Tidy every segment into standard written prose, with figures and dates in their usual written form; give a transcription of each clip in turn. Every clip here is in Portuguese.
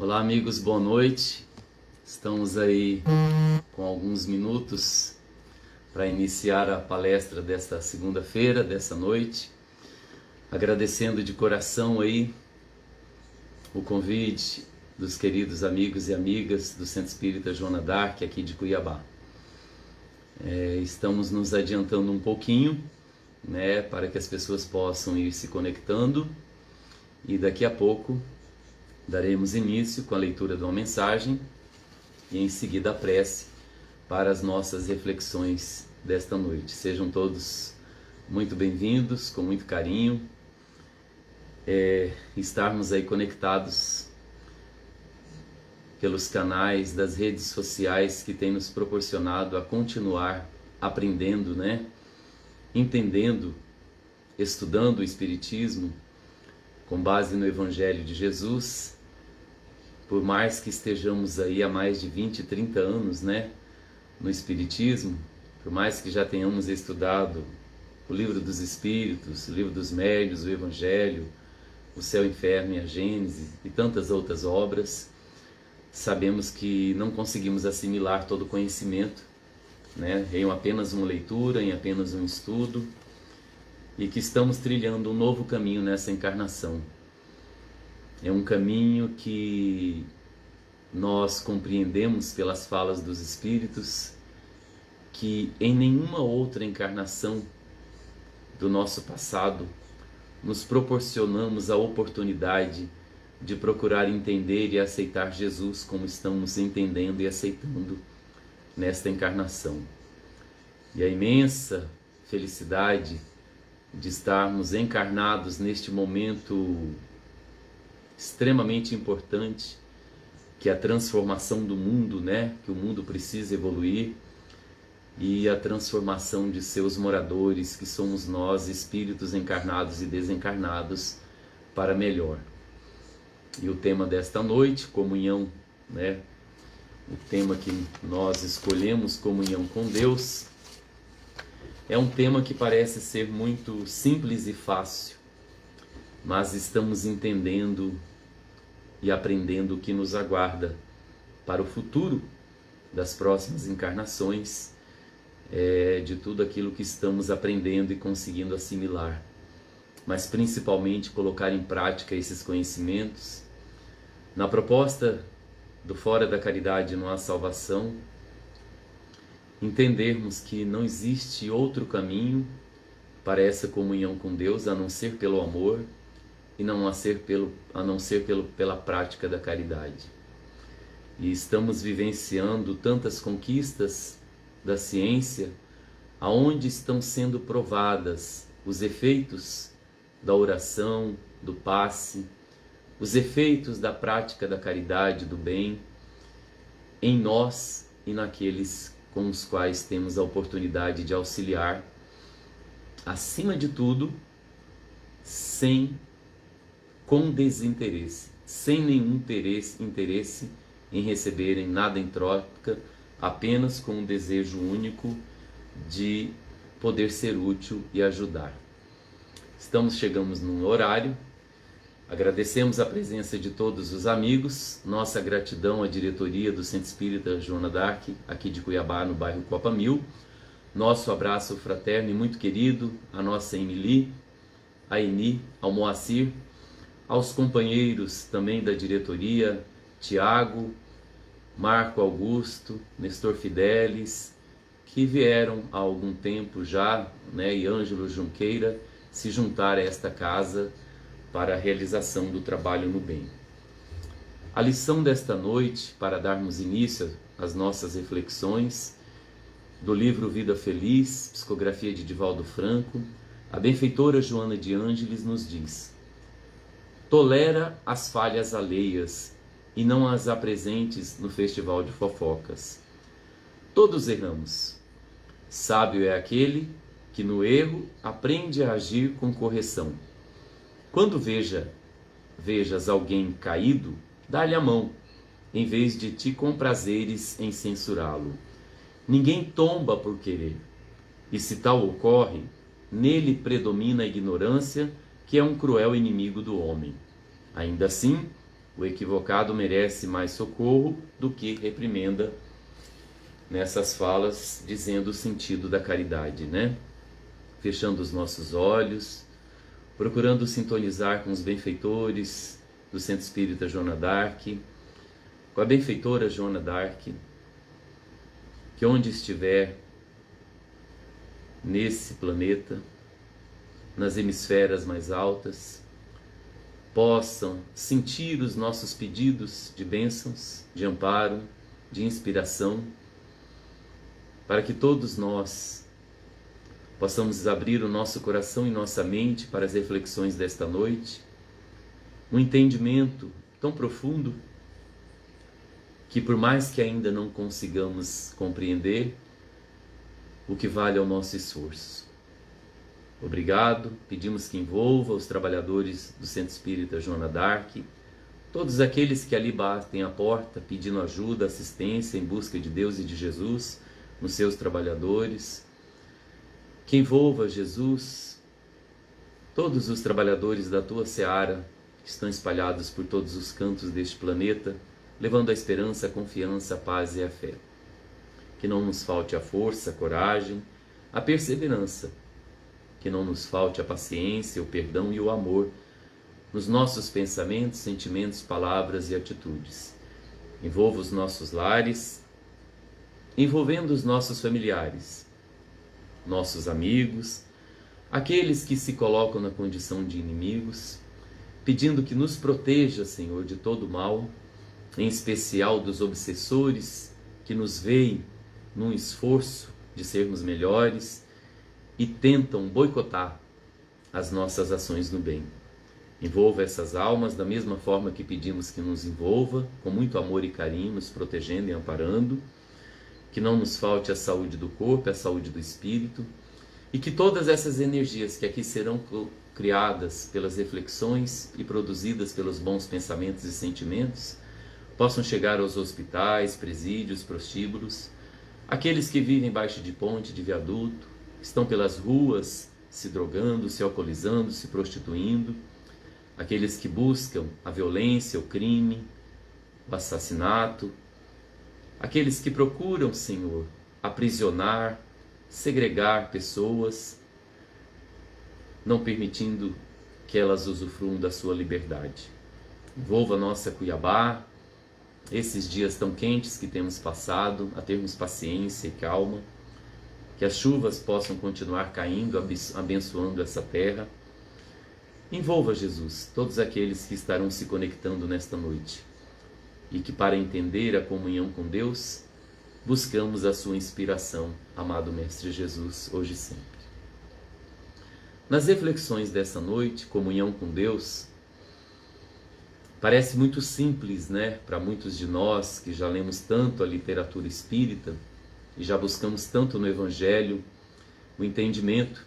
Olá, amigos, boa noite. Estamos aí com alguns minutos para iniciar a palestra desta segunda-feira, dessa noite. Agradecendo de coração aí o convite dos queridos amigos e amigas do Centro Espírita Joana d'Arc aqui de Cuiabá. Estamos nos adiantando um pouquinho, para que as pessoas possam ir se conectando, e daqui a pouco daremos início com a leitura de uma mensagem e em seguida a prece para as nossas reflexões desta noite. Sejam todos muito bem-vindos, com muito carinho. Estarmos aí conectados pelos canais das redes sociais que têm nos proporcionado a continuar aprendendo, entendendo, estudando o Espiritismo com base no Evangelho de Jesus. Por mais que estejamos aí há mais de 20, 30 anos, no Espiritismo, por mais que já tenhamos estudado o Livro dos Espíritos, o Livro dos Médiuns, o Evangelho, o Céu, o Inferno e a Gênese e tantas outras obras, sabemos que não conseguimos assimilar todo o conhecimento, em apenas uma leitura, em apenas um estudo, e que estamos trilhando um novo caminho nessa encarnação. É um caminho que nós compreendemos pelas falas dos Espíritos que em nenhuma outra encarnação do nosso passado nos proporcionamos a oportunidade de procurar entender e aceitar Jesus como estamos entendendo e aceitando nesta encarnação. E a imensa felicidade de estarmos encarnados neste momento extremamente importante, que é a transformação do mundo, que o mundo precisa evoluir, e a transformação de seus moradores, que somos nós, espíritos encarnados e desencarnados, para melhor. E o tema desta noite, comunhão, o tema que nós escolhemos, comunhão com Deus, é um tema que parece ser muito simples e fácil, mas estamos entendendo e aprendendo o que nos aguarda para o futuro das próximas encarnações, de tudo aquilo que estamos aprendendo e conseguindo assimilar, mas principalmente colocar em prática esses conhecimentos. Na proposta do Fora da Caridade Não Há Salvação, entendermos que não existe outro caminho para essa comunhão com Deus a não ser pelo amor e a não ser pela prática da caridade. E estamos vivenciando tantas conquistas da ciência, aonde estão sendo provadas os efeitos da oração, do passe, os efeitos da prática da caridade, do bem, em nós e naqueles com os quais temos a oportunidade de auxiliar, acima de tudo, com desinteresse, sem nenhum interesse em receberem nada em troca, apenas com um desejo único de poder ser útil e ajudar. Chegamos num horário. Agradecemos a presença de todos os amigos, nossa gratidão à diretoria do Centro Espírita Joana d'Arc, aqui de Cuiabá, no bairro Copa Mil. Nosso abraço fraterno e muito querido à nossa Emily, a Eni, ao Moacir, aos companheiros também da diretoria, Tiago, Marco Augusto, Nestor Fidelis, que vieram há algum tempo já, e Ângelo Junqueira, se juntar a esta casa para a realização do trabalho no bem. A lição desta noite, para darmos início às nossas reflexões, do livro Vida Feliz, psicografia de Divaldo Franco, a benfeitora Joana de Ângeles nos diz: tolera as falhas alheias e não as apresentes no festival de fofocas. Todos erramos. Sábio é aquele que no erro aprende a agir com correção. Quando vejas alguém caído, dá-lhe a mão, em vez de te comprazeres em censurá-lo. Ninguém tomba por querer, e se tal ocorre, nele predomina a ignorância, que é um cruel inimigo do homem. Ainda assim, O equivocado merece mais socorro do que reprimenda nessas falas, dizendo o sentido da caridade, né? Fechando os nossos olhos, procurando sintonizar com os benfeitores do Centro Espírita Joana d'Arc, com a benfeitora Joana d'Arc, que onde estiver nesse planeta, nas hemisferas mais altas, possam sentir os nossos pedidos de bênçãos, de amparo, de inspiração, para que todos nós possamos abrir o nosso coração e nossa mente para as reflexões desta noite, um entendimento tão profundo que, por mais que ainda não consigamos compreender, o que vale é o nosso esforço. Obrigado, pedimos que envolva os trabalhadores do Centro Espírita Joana d'Arc, todos aqueles que ali batem a porta pedindo ajuda, assistência em busca de Deus e de Jesus, nos seus trabalhadores. Que envolva, Jesus, todos os trabalhadores da Tua Seara, que estão espalhados por todos os cantos deste planeta, levando a esperança, a confiança, a paz e a fé. Que não nos falte a força, a coragem, a perseverança, que não nos falte a paciência, o perdão e o amor nos nossos pensamentos, sentimentos, palavras e atitudes. Envolva os nossos lares, envolvendo os nossos familiares, nossos amigos, aqueles que se colocam na condição de inimigos, pedindo que nos proteja, Senhor, de todo mal, em especial dos obsessores que nos veem num esforço de sermos melhores e tentam boicotar as nossas ações no bem. Envolva essas almas da mesma forma que pedimos que nos envolva, com muito amor e carinho, nos protegendo e amparando, que não nos falte a saúde do corpo, a saúde do espírito, e que todas essas energias que aqui serão criadas pelas reflexões e produzidas pelos bons pensamentos e sentimentos, possam chegar aos hospitais, presídios, prostíbulos, aqueles que vivem embaixo de ponte, de viaduto, estão pelas ruas se drogando, se alcoolizando, se prostituindo, aqueles que buscam a violência, o crime, o assassinato, aqueles que procuram, Senhor, aprisionar, segregar pessoas, não permitindo que elas usufruam da sua liberdade. Envolva a nossa Cuiabá, esses dias tão quentes que temos passado, a termos paciência e calma, que as chuvas possam continuar caindo, abençoando essa terra. Envolva, Jesus, todos aqueles que estarão se conectando nesta noite e que, para entender a comunhão com Deus, buscamos a sua inspiração, amado Mestre Jesus, hoje e sempre. Nas reflexões dessa noite, comunhão com Deus, parece muito simples, né? Para muitos de nós que já lemos tanto a literatura espírita e já buscamos tanto no Evangelho o entendimento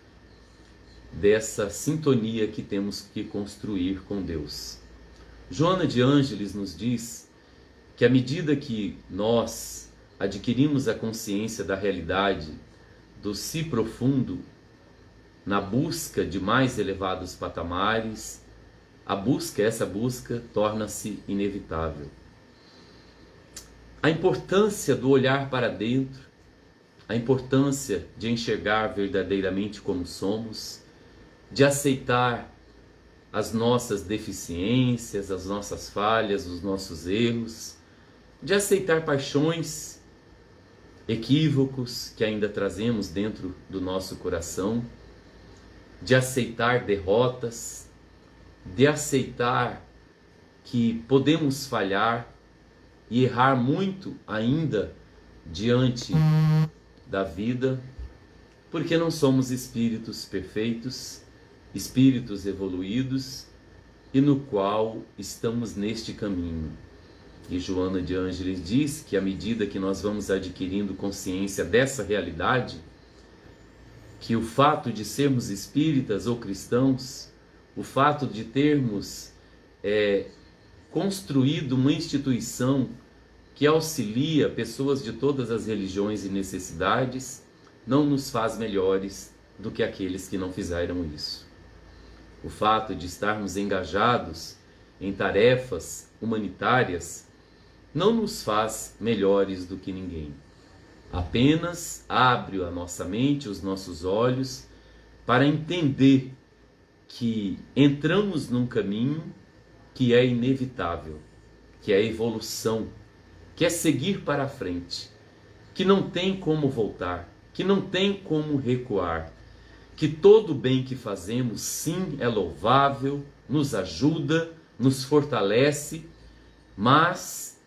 dessa sintonia que temos que construir com Deus. Joana de Ângeles nos diz que à medida que nós adquirimos a consciência da realidade do si profundo, na busca de mais elevados patamares, essa busca torna-se inevitável. A importância do olhar para dentro, a importância de enxergar verdadeiramente como somos, de aceitar as nossas deficiências, as nossas falhas, os nossos erros, de aceitar paixões, equívocos que ainda trazemos dentro do nosso coração, de aceitar derrotas, de aceitar que podemos falhar e errar muito ainda diante da vida, porque não somos espíritos perfeitos, espíritos evoluídos e no qual estamos neste caminho. E Joana de Ângeles diz que à medida que nós vamos adquirindo consciência dessa realidade, que o fato de sermos espíritas ou cristãos, o fato de termos construído uma instituição que auxilia pessoas de todas as religiões e necessidades, não nos faz melhores do que aqueles que não fizeram isso. O fato de estarmos engajados em tarefas humanitárias, não nos faz melhores do que ninguém. Apenas abre a nossa mente, os nossos olhos, para entender que entramos num caminho que é inevitável, que é a evolução, que é seguir para frente, que não tem como voltar, que não tem como recuar, que todo o bem que fazemos, sim, é louvável, nos ajuda, nos fortalece, mas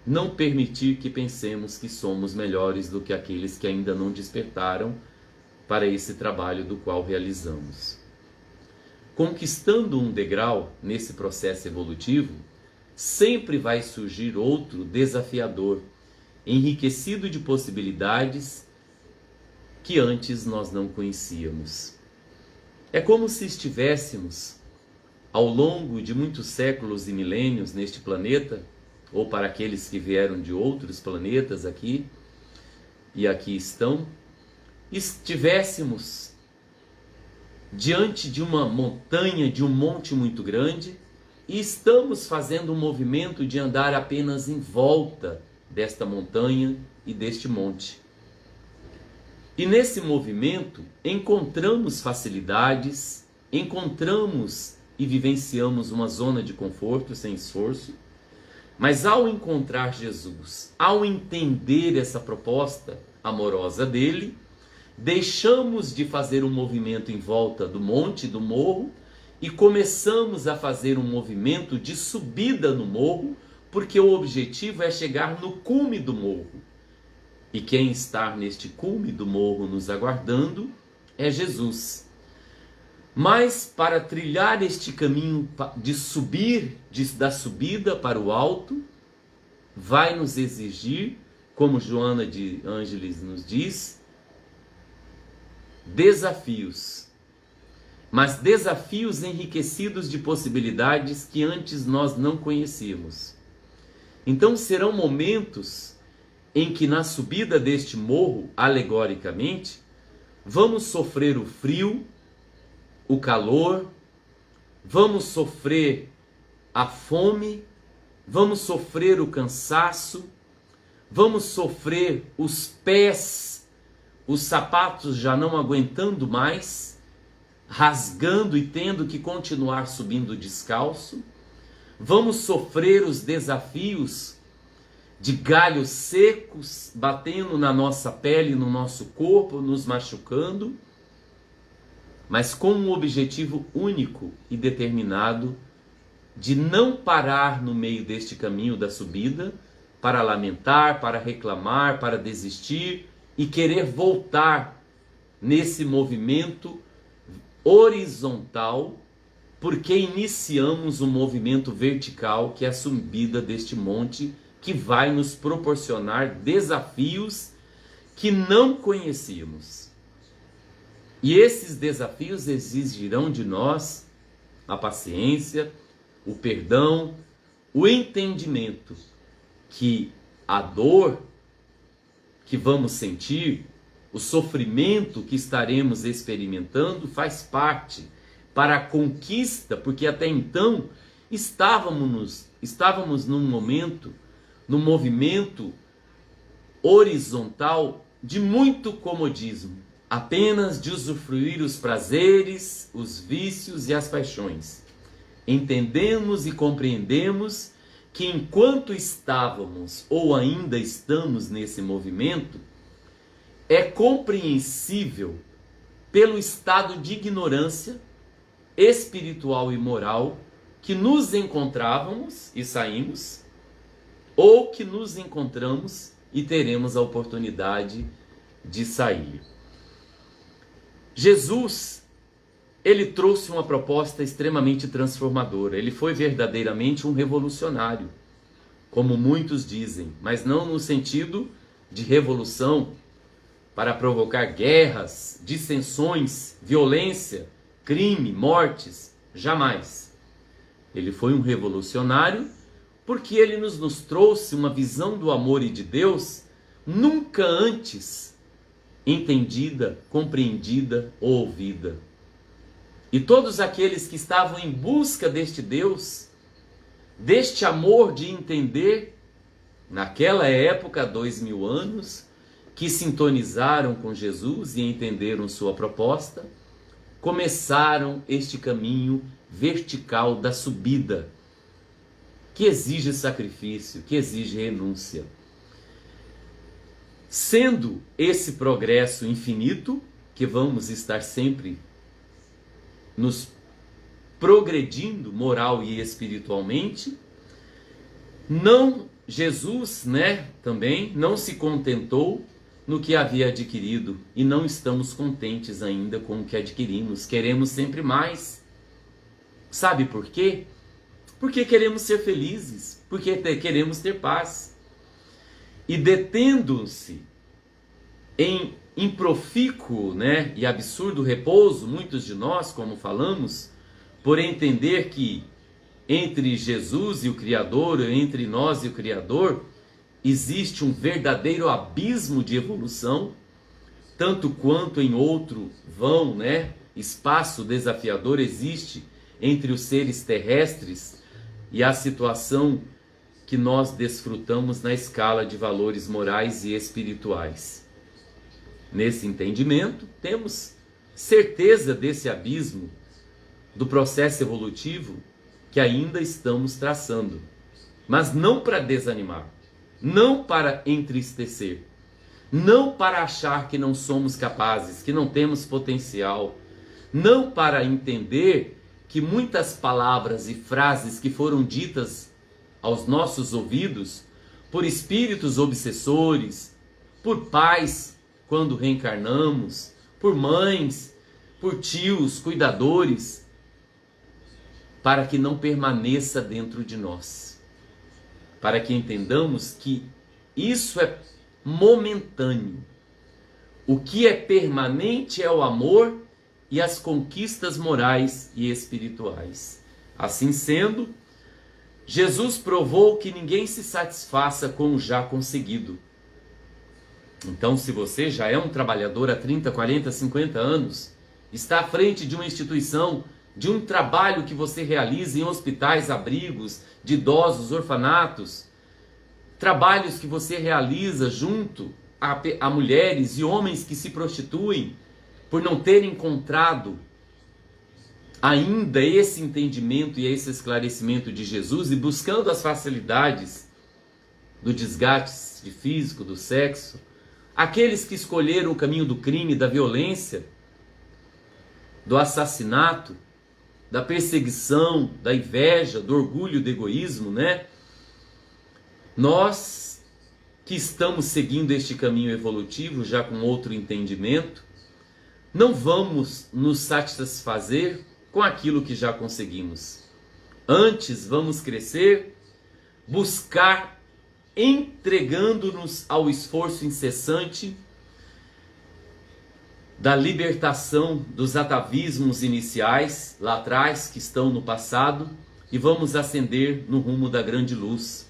não permitir que pensemos que somos melhores do que aqueles que ainda não despertaram para esse trabalho do qual realizamos. Conquistando um degrau nesse processo evolutivo, sempre vai surgir outro desafiador, enriquecido de possibilidades que antes nós não conhecíamos. É como se estivéssemos, ao longo de muitos séculos e milênios neste planeta, ou para aqueles que vieram de outros planetas aqui, e aqui estão, estivéssemos diante de uma montanha, de um monte muito grande, e estamos fazendo um movimento de andar apenas em volta desta montanha e deste monte. E nesse movimento encontramos facilidades, encontramos e vivenciamos uma zona de conforto sem esforço, mas ao encontrar Jesus, ao entender essa proposta amorosa dele, deixamos de fazer um movimento em volta do monte, do morro, e começamos a fazer um movimento de subida no morro, porque o objetivo é chegar no cume do morro. E quem está neste cume do morro nos aguardando é Jesus. Mas para trilhar este caminho de subir, da subida para o alto, vai nos exigir, como Joana de Ângeles nos diz, desafios. Mas desafios enriquecidos de possibilidades que antes nós não conhecíamos. Então serão momentos em que na subida deste morro, alegoricamente, vamos sofrer o frio, o calor, vamos sofrer a fome, vamos sofrer o cansaço, vamos sofrer os pés, os sapatos já não aguentando mais, rasgando e tendo que continuar subindo descalço, vamos sofrer os desafios de galhos secos batendo na nossa pele, no nosso corpo, nos machucando, mas com um objetivo único e determinado de não parar no meio deste caminho da subida para lamentar, para reclamar, para desistir e querer voltar nesse movimento horizontal, porque iniciamos um movimento vertical que é a subida deste monte, que vai nos proporcionar desafios que não conhecíamos. E esses desafios exigirão de nós a paciência, o perdão, o entendimento que a dor que vamos sentir, o sofrimento que estaremos experimentando faz parte para a conquista, porque até então estávamos num movimento horizontal de muito comodismo, apenas de usufruir os prazeres, os vícios e as paixões. Entendemos e compreendemos que enquanto estávamos ou ainda estamos nesse movimento, é compreensível pelo estado de ignorância espiritual e moral que nos encontrávamos e saímos, ou que nos encontramos e teremos a oportunidade de sair. Jesus, ele trouxe uma proposta extremamente transformadora. Ele foi verdadeiramente um revolucionário, como muitos dizem, mas não no sentido de revolução para provocar guerras, dissensões, violência, crime, mortes, jamais. Ele foi um revolucionário porque ele nos trouxe uma visão do amor e de Deus nunca antes entendida, compreendida ou ouvida. E todos aqueles que estavam em busca deste Deus deste amor de entender, naquela época, 2000 anos, que sintonizaram com Jesus e entenderam sua proposta, começaram este caminho vertical da subida, que exige sacrifício, que exige renúncia. Sendo esse progresso infinito, que vamos estar sempre nos progredindo moral e espiritualmente, Jesus, também não se contentou no que havia adquirido e não estamos contentes ainda com o que adquirimos. Queremos sempre mais. Sabe por quê? Porque queremos ser felizes, porque queremos ter paz. E detendo-se em improfícuo, e absurdo repouso, muitos de nós, como falamos, por entender que entre Jesus e o Criador, entre nós e o Criador, existe um verdadeiro abismo de evolução, tanto quanto em outro vão, espaço desafiador existe entre os seres terrestres e a situação que nós desfrutamos na escala de valores morais e espirituais. Nesse entendimento, temos certeza desse abismo, do processo evolutivo que ainda estamos traçando, mas não para desanimar, não para entristecer, não para achar que não somos capazes, que não temos potencial, não para entender que muitas palavras e frases que foram ditas aos nossos ouvidos por espíritos obsessores, por pais quando reencarnamos, por mães, por tios, cuidadores, para que não permaneça dentro de nós, para que entendamos que isso é momentâneo. O que é permanente é o amor e as conquistas morais e espirituais. Assim sendo, Jesus provou que ninguém se satisfaça com o já conseguido. Então, se você já é um trabalhador há 30, 40, 50 anos, está à frente de uma instituição, de um trabalho que você realiza em hospitais, abrigos de idosos, orfanatos, trabalhos que você realiza junto a mulheres e homens que se prostituem por não terem encontrado ainda esse entendimento e esse esclarecimento de Jesus e buscando as facilidades do desgaste físico, do sexo, aqueles que escolheram o caminho do crime, da violência, do assassinato, da perseguição, da inveja, do orgulho, do egoísmo, Nós que estamos seguindo este caminho evolutivo, já com outro entendimento, não vamos nos satisfazer com aquilo que já conseguimos. Antes vamos crescer, buscar, entregando-nos ao esforço incessante da libertação dos atavismos iniciais, lá atrás, que estão no passado, e vamos ascender no rumo da grande luz,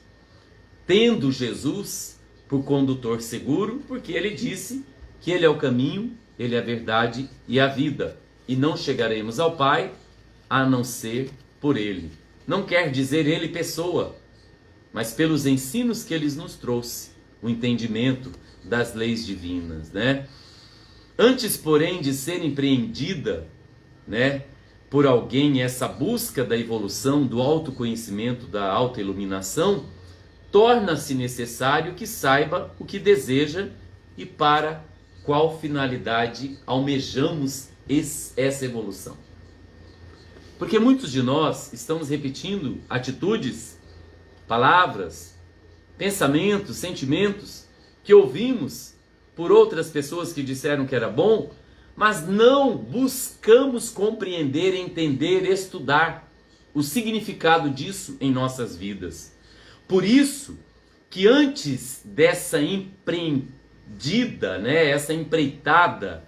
tendo Jesus por condutor seguro, porque ele disse que ele é o caminho, ele é a verdade e a vida, e não chegaremos ao Pai a não ser por ele. Não quer dizer ele pessoa, mas pelos ensinos que ele nos trouxe, o entendimento das leis divinas, Antes, porém, de ser empreendida, por alguém essa busca da evolução, do autoconhecimento, da autoiluminação, torna-se necessário que saiba o que deseja e para qual finalidade almejamos essa evolução. Porque muitos de nós estamos repetindo atitudes, palavras, pensamentos, sentimentos que ouvimos por outras pessoas que disseram que era bom, mas não buscamos compreender, entender, estudar o significado disso em nossas vidas. Por isso que antes dessa empreendida, essa empreitada,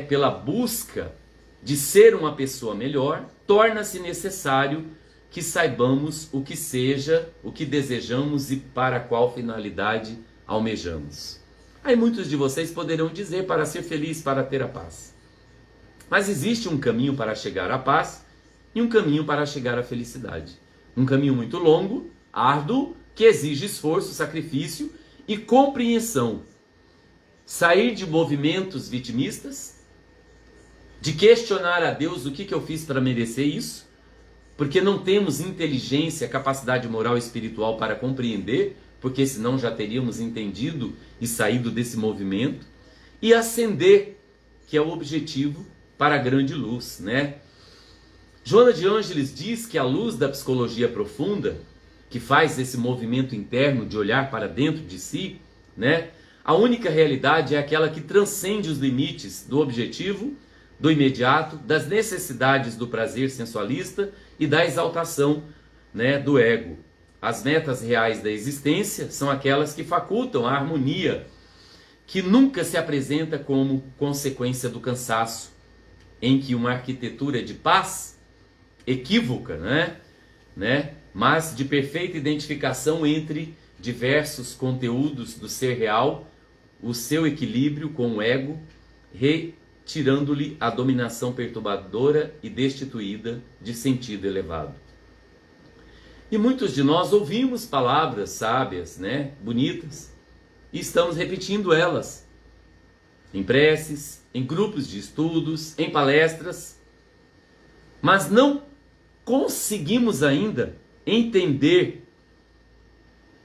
pela busca de ser uma pessoa melhor, torna-se necessário que saibamos o que seja, o que desejamos e para qual finalidade almejamos. Aí muitos de vocês poderão dizer para ser feliz, para ter a paz. Mas existe um caminho para chegar à paz e um caminho para chegar à felicidade. Um caminho muito longo, árduo, que exige esforço, sacrifício e compreensão. Sair de movimentos vitimistas, de questionar a Deus o que eu fiz para merecer isso, porque não temos inteligência, capacidade moral e espiritual para compreender, porque senão já teríamos entendido e saído desse movimento, e ascender, que é o objetivo para a grande luz, né? Joana de Ângeles diz que a luz da psicologia profunda, que faz esse movimento interno de olhar para dentro de si, né? A única realidade é aquela que transcende os limites do objetivo, do imediato, das necessidades do prazer sensualista e da exaltação, né, do ego. As metas reais da existência são aquelas que facultam a harmonia, que nunca se apresenta como consequência do cansaço, em que uma arquitetura de paz equívoca, né, mas de perfeita identificação entre diversos conteúdos do ser real, o seu equilíbrio com o ego, retirando-lhe a dominação perturbadora e destituída de sentido elevado. E muitos de nós ouvimos palavras sábias, né, bonitas, e estamos repetindo elas em preces, em grupos de estudos, em palestras, mas não conseguimos ainda entender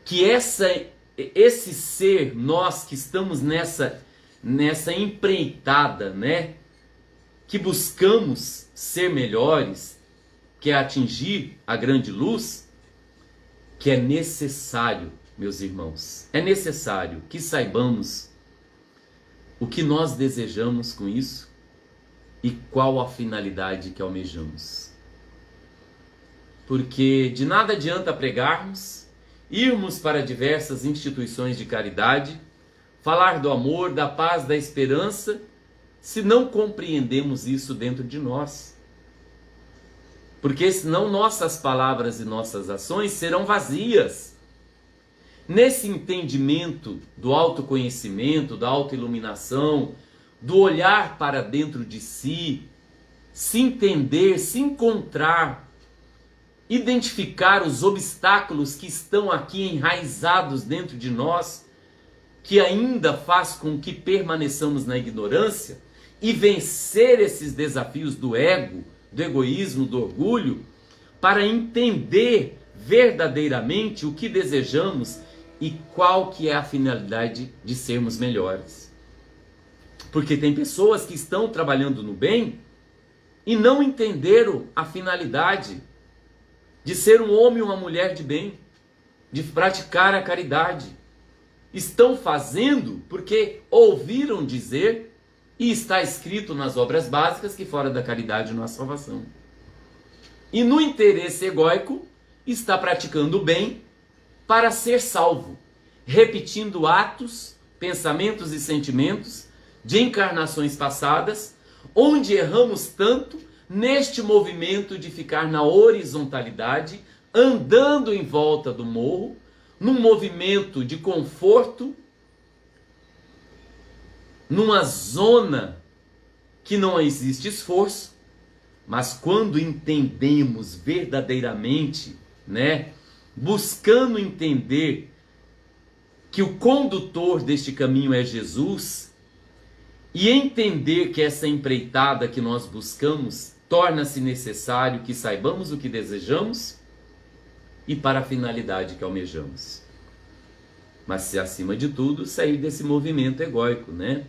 que esse ser, nós que estamos nessa empreitada, né, que buscamos ser melhores, que é atingir a grande luz, que é necessário, meus irmãos, é necessário que saibamos o que nós desejamos com isso e qual a finalidade que almejamos. Porque de nada adianta pregarmos, irmos para diversas instituições de caridade, falar do amor, da paz, da esperança, se não compreendemos isso dentro de nós. Porque senão nossas palavras e nossas ações serão vazias. Nesse entendimento do autoconhecimento, da autoiluminação, do olhar para dentro de si, se entender, se encontrar, identificar os obstáculos que estão aqui enraizados dentro de nós, que ainda faz com que permaneçamos na ignorância, e vencer esses desafios do ego, do egoísmo, do orgulho, para entender verdadeiramente o que desejamos e qual que é a finalidade de sermos melhores. Porque tem pessoas que estão trabalhando no bem e não entenderam a finalidade de ser um homem ou uma mulher de bem, de praticar a caridade. Estão fazendo porque ouviram dizer, e está escrito nas obras básicas, que fora da caridade não há salvação. E no interesse egóico, está praticando o bem para ser salvo, repetindo atos, pensamentos e sentimentos de encarnações passadas, onde erramos tanto neste movimento de ficar na horizontalidade, andando em volta do morro, num movimento de conforto, numa zona que não existe esforço, mas quando entendemos verdadeiramente, né, buscando entender que o condutor deste caminho é Jesus, e entender que essa empreitada que nós buscamos torna-se necessário que saibamos o que desejamos e para a finalidade que almejamos. Mas se acima de tudo sair desse movimento egóico, né?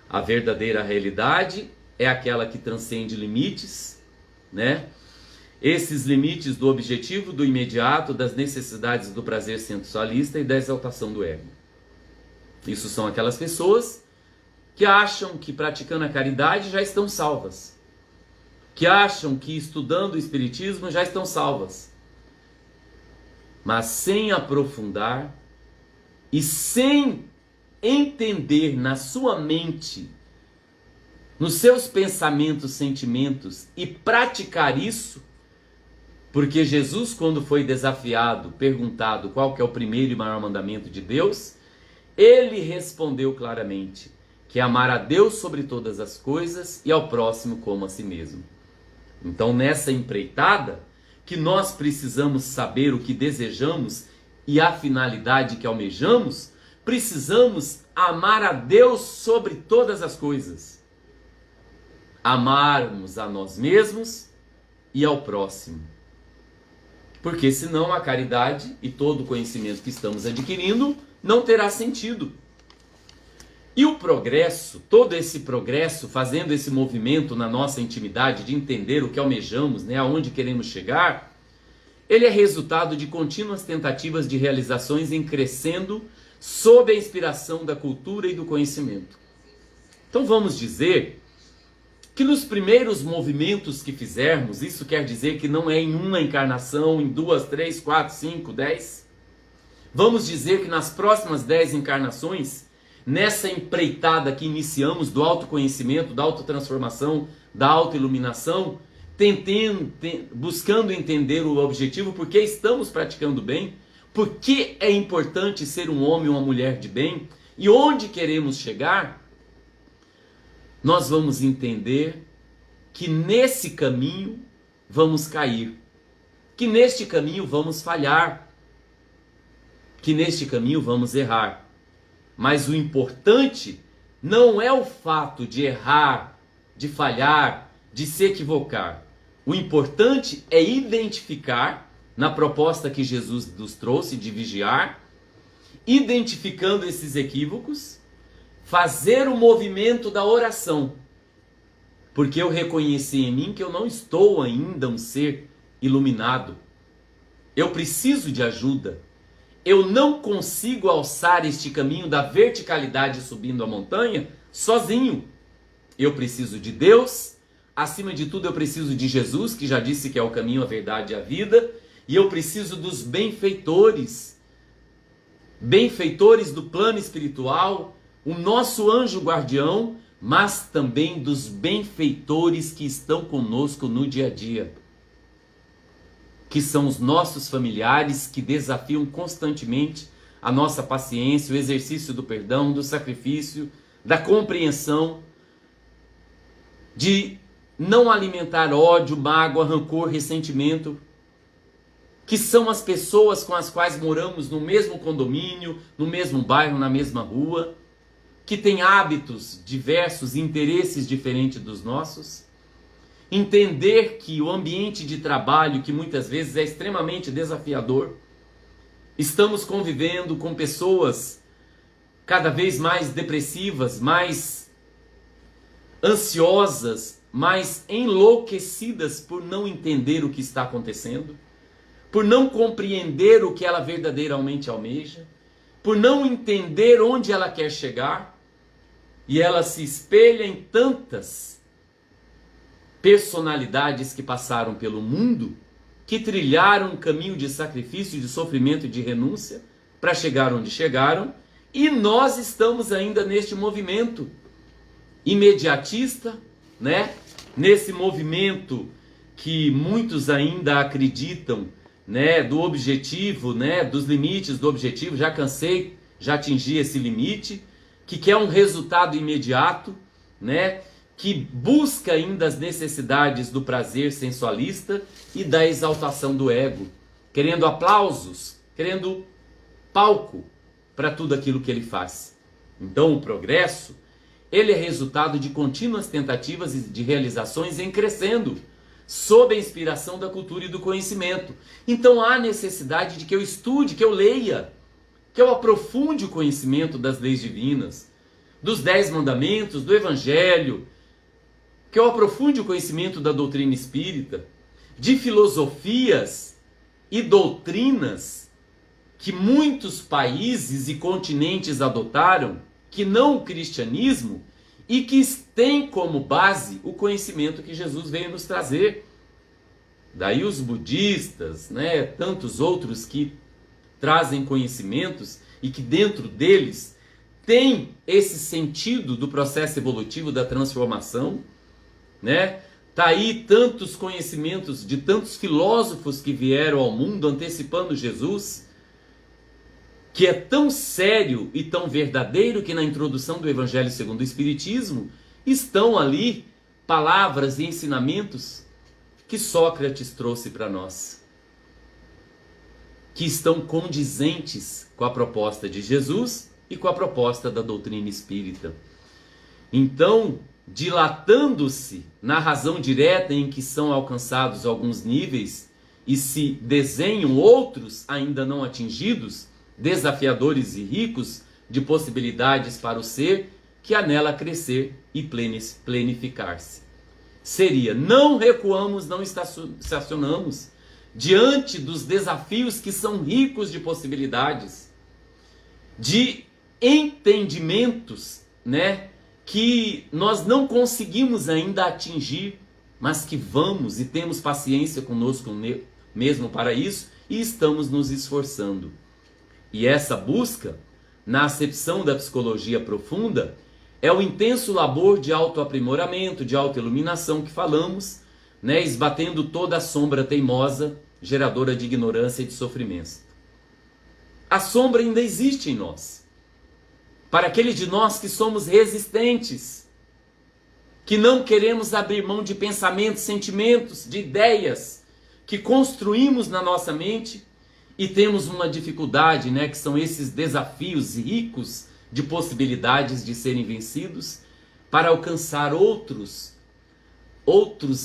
A verdadeira realidade é aquela que transcende limites, né? Esses limites do objetivo, do imediato, das necessidades do prazer sensualista e da exaltação do ego. Isso são aquelas pessoas que acham que praticando a caridade já estão salvas, que acham que estudando o espiritismo já estão salvas, mas sem aprofundar e sem entender na sua mente, nos seus pensamentos, sentimentos, e praticar isso, porque Jesus, quando foi desafiado, perguntado qual que é o primeiro e maior mandamento de Deus, ele respondeu claramente que é amar a Deus sobre todas as coisas e ao próximo como a si mesmo. Então, nessa empreitada, que nós precisamos saber o que desejamos e a finalidade que almejamos, precisamos amar a Deus sobre todas as coisas. Amarmos a nós mesmos e ao próximo. Porque senão a caridade e todo o conhecimento que estamos adquirindo não terá sentido. E o progresso, todo esse progresso, fazendo esse movimento na nossa intimidade de entender o que almejamos, né, aonde queremos chegar, ele é resultado de contínuas tentativas de realizações em crescendo sob a inspiração da cultura e do conhecimento. Então vamos dizer que nos primeiros movimentos que fizermos, isso quer dizer que não é em uma encarnação, em 2, 3, 4, 5, 10. Vamos dizer que nas próximas 10 encarnações, nessa empreitada que iniciamos do autoconhecimento, da autotransformação, da autoiluminação, buscando entender o objetivo, por que estamos praticando bem, por que é importante ser um homem ou uma mulher de bem e onde queremos chegar, nós vamos entender que nesse caminho vamos cair, que neste caminho vamos falhar, que neste caminho vamos errar. Mas o importante não é o fato de errar, de falhar, de se equivocar. O importante é identificar, na proposta que Jesus nos trouxe de vigiar, identificando esses equívocos, fazer o movimento da oração. Porque eu reconheci em mim que eu não estou ainda um ser iluminado. Eu preciso de ajuda. Eu não consigo alçar este caminho da verticalidade subindo a montanha sozinho. Eu preciso de Deus, acima de tudo eu preciso de Jesus, que já disse que é o caminho, a verdade e a vida, e eu preciso dos benfeitores, benfeitores do plano espiritual, o nosso anjo guardião, mas também dos benfeitores que estão conosco no dia a dia, que são os nossos familiares que desafiam constantemente a nossa paciência, o exercício do perdão, do sacrifício, da compreensão, de não alimentar ódio, mágoa, rancor, ressentimento, que são as pessoas com as quais moramos no mesmo condomínio, no mesmo bairro, na mesma rua, que têm hábitos diversos, interesses diferentes dos nossos. Entender que o ambiente de trabalho, que muitas vezes é extremamente desafiador, estamos convivendo com pessoas cada vez mais depressivas, mais ansiosas, mais enlouquecidas por não entender o que está acontecendo, por não compreender o que ela verdadeiramente almeja, por não entender onde ela quer chegar, e ela se espelha em tantas personalidades que passaram pelo mundo, que trilharam um caminho de sacrifício, de sofrimento e de renúncia para chegar onde chegaram, e nós estamos ainda neste movimento imediatista, né? Nesse movimento que muitos ainda acreditam, né, do objetivo, né, dos limites do objetivo. Já cansei, já atingi esse limite, que quer um resultado imediato, né? Que busca ainda as necessidades do prazer sensualista e da exaltação do ego, querendo aplausos, querendo palco para tudo aquilo que ele faz. Então o progresso, ele é resultado de contínuas tentativas de realizações em crescendo, sob a inspiração da cultura e do conhecimento. Então há necessidade de que eu estude, que eu leia, que eu aprofunde o conhecimento das leis divinas, dos 10 mandamentos, do Evangelho, que eu aprofunde o conhecimento da doutrina espírita, de filosofias e doutrinas que muitos países e continentes adotaram, que não o cristianismo, e que têm como base o conhecimento que Jesus veio nos trazer. Daí os budistas, né, tantos outros que trazem conhecimentos e que dentro deles tem esse sentido do processo evolutivo da transformação, né? Tá aí tantos conhecimentos de tantos filósofos que vieram ao mundo antecipando Jesus, que é tão sério e tão verdadeiro que na introdução do Evangelho segundo o Espiritismo estão ali palavras e ensinamentos que Sócrates trouxe para nós, que estão condizentes com a proposta de Jesus e com a proposta da doutrina espírita. Então, dilatando-se na razão direta em que são alcançados alguns níveis e se desenham outros ainda não atingidos, desafiadores e ricos de possibilidades para o ser que anela crescer e plenificar-se. Seria: não recuamos, não estacionamos diante dos desafios que são ricos de possibilidades, de entendimentos, né, que nós não conseguimos ainda atingir, mas que vamos e temos paciência conosco mesmo para isso e estamos nos esforçando. E essa busca, na acepção da psicologia profunda, é o intenso labor de autoaprimoramento, de autoiluminação que falamos, né, esbatendo toda a sombra teimosa, geradora de ignorância e de sofrimento. A sombra ainda existe em nós. Para aqueles de nós que somos resistentes, que não queremos abrir mão de pensamentos, sentimentos, de ideias que construímos na nossa mente e temos uma dificuldade, né, que são esses desafios ricos de possibilidades de serem vencidos para alcançar outros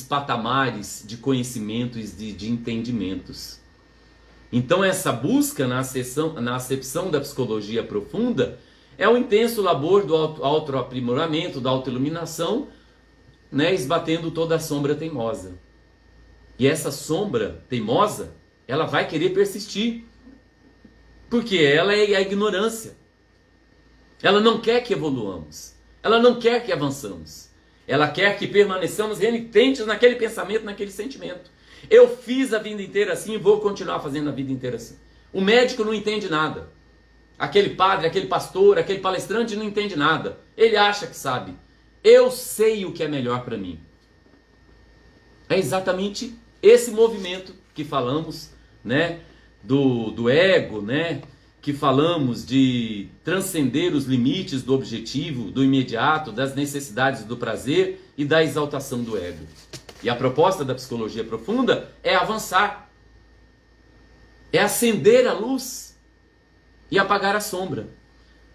patamares de conhecimentos e de entendimentos. Então essa busca na acepção da psicologia profunda é o intenso labor do autoaprimoramento, da autoiluminação, né, esbatendo toda a sombra teimosa. E essa sombra teimosa, ela vai querer persistir, porque ela é a ignorância. Ela não quer que evoluamos, ela não quer que avançamos, ela quer que permaneçamos renitentes naquele pensamento, naquele sentimento. Eu fiz a vida inteira assim e vou continuar fazendo a vida inteira assim. O médico não entende nada. Aquele padre, aquele pastor, aquele palestrante não entende nada. Ele acha que sabe. Eu sei o que é melhor para mim. É exatamente esse movimento que falamos, né, do ego, né, que falamos de transcender os limites do objetivo, do imediato, das necessidades do prazer e da exaltação do ego. E a proposta da psicologia profunda é avançar, é acender a luz e apagar a sombra.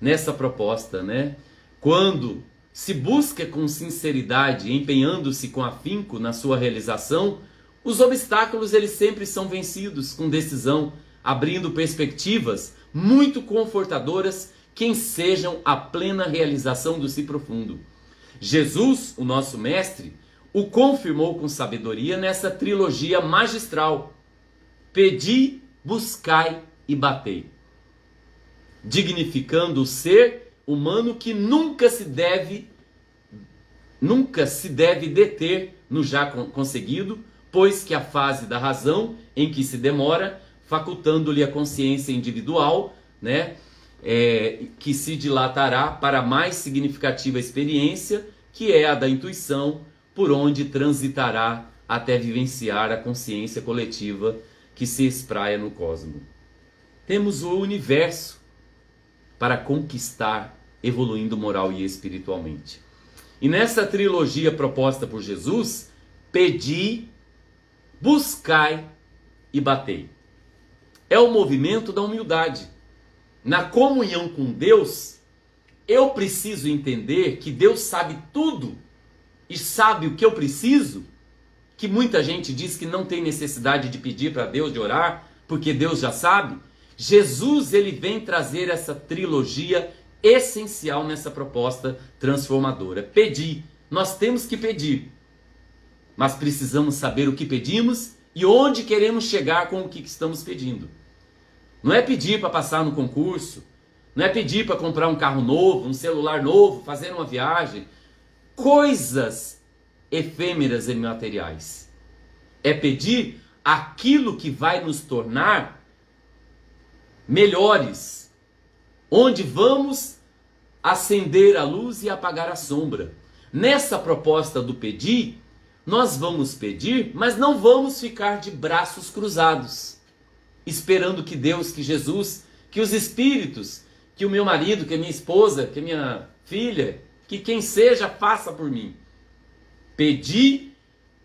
Nessa proposta, né, quando se busca com sinceridade, empenhando-se com afinco na sua realização, os obstáculos eles sempre são vencidos com decisão, abrindo perspectivas muito confortadoras que ensejam a plena realização do si profundo. Jesus, o nosso mestre, o confirmou com sabedoria nessa trilogia magistral: pedi, buscai e batei, dignificando o ser humano que nunca se deve deter no já conseguido, pois que a fase da razão em que se demora, facultando-lhe a consciência individual, né, que se dilatará para a mais significativa experiência, que é a da intuição, por onde transitará até vivenciar a consciência coletiva que se espraia no cosmos. Temos o universo para conquistar, evoluindo moral e espiritualmente. E nessa trilogia proposta por Jesus, pedi, buscai e batei. É o movimento da humildade. Na comunhão com Deus, eu preciso entender que Deus sabe tudo e sabe o que eu preciso, que muita gente diz que não tem necessidade de pedir para Deus, de orar, porque Deus já sabe. Jesus, ele vem trazer essa trilogia essencial nessa proposta transformadora. Pedir. Nós temos que pedir, mas precisamos saber o que pedimos e onde queremos chegar com o que estamos pedindo. Não é pedir para passar no concurso, não é pedir para comprar um carro novo, um celular novo, fazer uma viagem, coisas efêmeras e materiais. É pedir aquilo que vai nos tornar melhores, onde vamos acender a luz e apagar a sombra. Nessa proposta do pedir, nós vamos pedir, mas não vamos ficar de braços cruzados, esperando que Deus, que Jesus, que os espíritos, que o meu marido, que a minha esposa, que a minha filha, que quem seja faça por mim. Pedir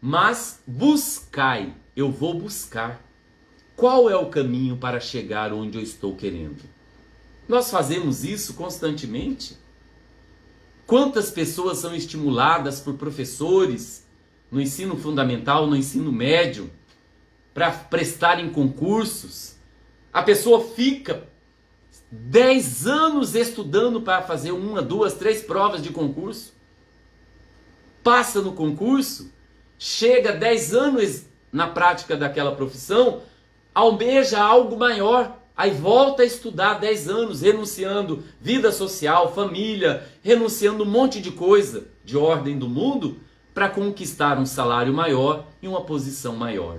Mas buscai, eu vou buscar. Qual é o caminho para chegar onde eu estou querendo? Nós fazemos isso constantemente. Quantas pessoas são estimuladas por professores no ensino fundamental, no ensino médio, para prestarem concursos? A pessoa fica 10 anos estudando para fazer 1, 2, 3 provas de concurso. Passa no concurso, chega 10 anos na prática daquela profissão, almeja algo maior. Aí volta a estudar 10 anos, renunciando vida social, família, renunciando um monte de coisa de ordem do mundo para conquistar um salário maior e uma posição maior.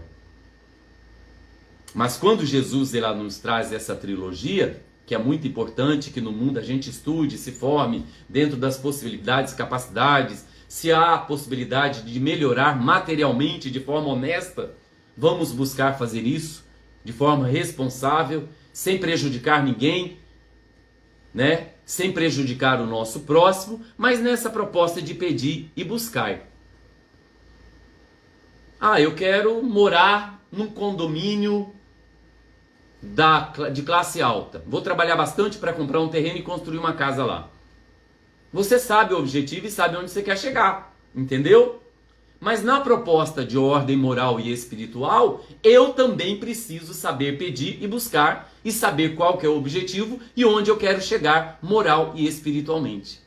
Mas quando Jesus ele nos traz essa trilogia, que é muito importante que no mundo a gente estude, se forme dentro das possibilidades, capacidades, se há a possibilidade de melhorar materialmente de forma honesta, vamos buscar fazer isso de forma responsável, sem prejudicar ninguém, né? Sem prejudicar o nosso próximo, mas nessa proposta de pedir e buscar. Eu quero morar num condomínio de classe alta. Vou trabalhar bastante para comprar um terreno e construir uma casa lá. Você sabe o objetivo e sabe onde você quer chegar, entendeu? Mas na proposta de ordem moral e espiritual, eu também preciso saber pedir e buscar e saber qual que é o objetivo e onde eu quero chegar moral e espiritualmente.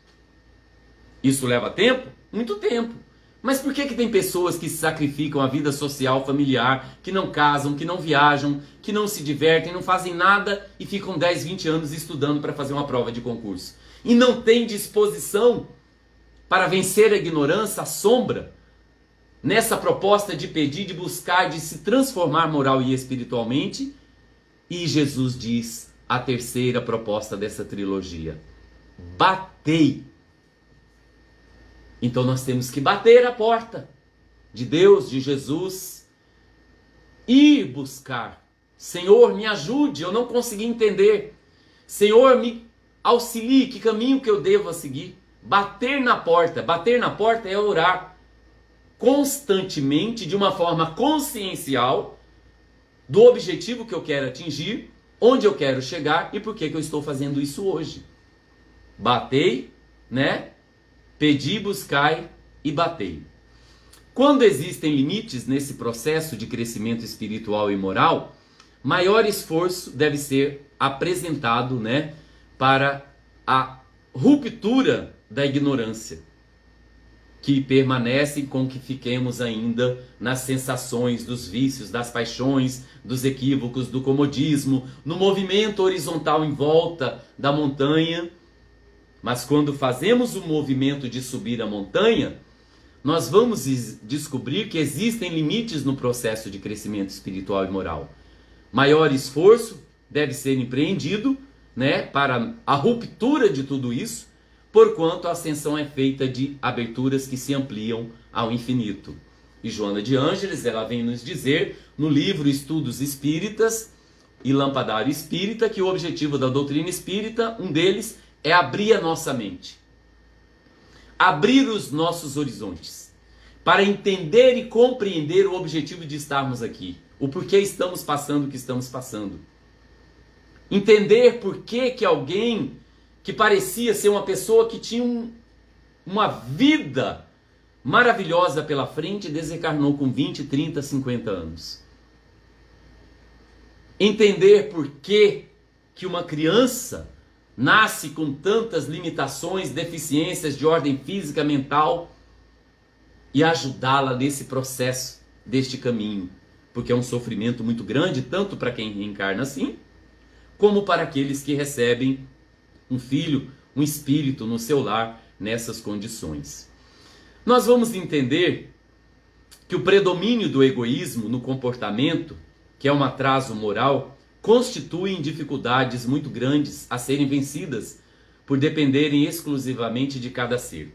Isso leva tempo? Muito tempo. Mas por que tem pessoas que se sacrificam a vida social, familiar, que não casam, que não viajam, que não se divertem, não fazem nada e ficam 10, 20 anos estudando para fazer uma prova de concurso? E não têm disposição para vencer a ignorância, a sombra, nessa proposta de pedir, de buscar, de se transformar moral e espiritualmente. E Jesus diz a terceira proposta dessa trilogia: batei. Então nós temos que bater a porta de Deus, de Jesus, e buscar. Senhor, me ajude, eu não consegui entender. Senhor, me auxilie, que caminho que eu devo seguir? Bater na porta é orar constantemente, de uma forma consciencial, do objetivo que eu quero atingir, onde eu quero chegar e por que eu estou fazendo isso hoje. Batei, né? Pedi, buscai e batei. Quando existem limites nesse processo de crescimento espiritual e moral, maior esforço deve ser apresentado, né, para a ruptura da ignorância, que permanece com que fiquemos ainda nas sensações, dos vícios, das paixões, dos equívocos, do comodismo, no movimento horizontal em volta da montanha. Mas quando fazemos o movimento de subir a montanha, nós vamos descobrir que existem limites no processo de crescimento espiritual e moral. Maior esforço deve ser empreendido, né, para a ruptura de tudo isso, porquanto a ascensão é feita de aberturas que se ampliam ao infinito. E Joana de Ângeles, ela vem nos dizer no livro Estudos Espíritas e Lampadário Espírita que o objetivo da doutrina espírita, um deles, é abrir a nossa mente, abrir os nossos horizontes, para entender e compreender o objetivo de estarmos aqui, o porquê estamos passando o que estamos passando. Entender por que alguém que parecia ser uma pessoa que tinha uma vida maravilhosa pela frente desencarnou com 20, 30, 50 anos. Entender por que uma criança nasce com tantas limitações, deficiências de ordem física, mental, e ajudá-la nesse processo, deste caminho. Porque é um sofrimento muito grande, tanto para quem reencarna assim, como para aqueles que recebem um filho, um espírito no seu lar, nessas condições. Nós vamos entender que o predomínio do egoísmo no comportamento, que é um atraso moral, constituem dificuldades muito grandes a serem vencidas por dependerem exclusivamente de cada ser.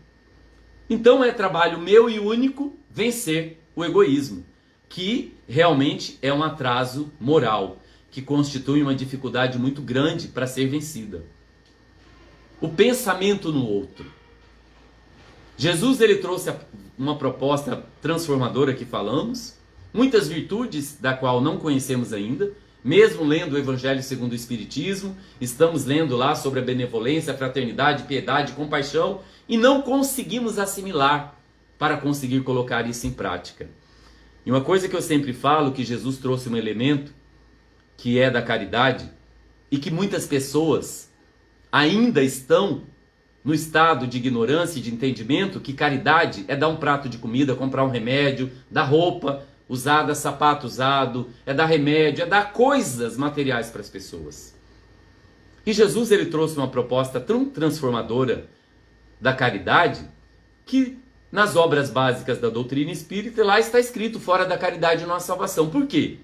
Então é trabalho meu e único vencer o egoísmo, que realmente é um atraso moral, que constitui uma dificuldade muito grande para ser vencida. O pensamento no outro. Jesus ele trouxe uma proposta transformadora que falamos, muitas virtudes da qual não conhecemos ainda, mesmo lendo o Evangelho segundo o Espiritismo, estamos lendo lá sobre a benevolência, a fraternidade, piedade, compaixão, e não conseguimos assimilar para conseguir colocar isso em prática. E uma coisa que eu sempre falo, que Jesus trouxe um elemento que é da caridade, e que muitas pessoas ainda estão no estado de ignorância e de entendimento, que caridade é dar um prato de comida, comprar um remédio, dar roupa usada, sapato usado, é dar remédio, é dar coisas materiais para as pessoas. E Jesus ele trouxe uma proposta tão transformadora da caridade, que nas obras básicas da doutrina espírita, lá está escrito: fora da caridade não há salvação. Por quê?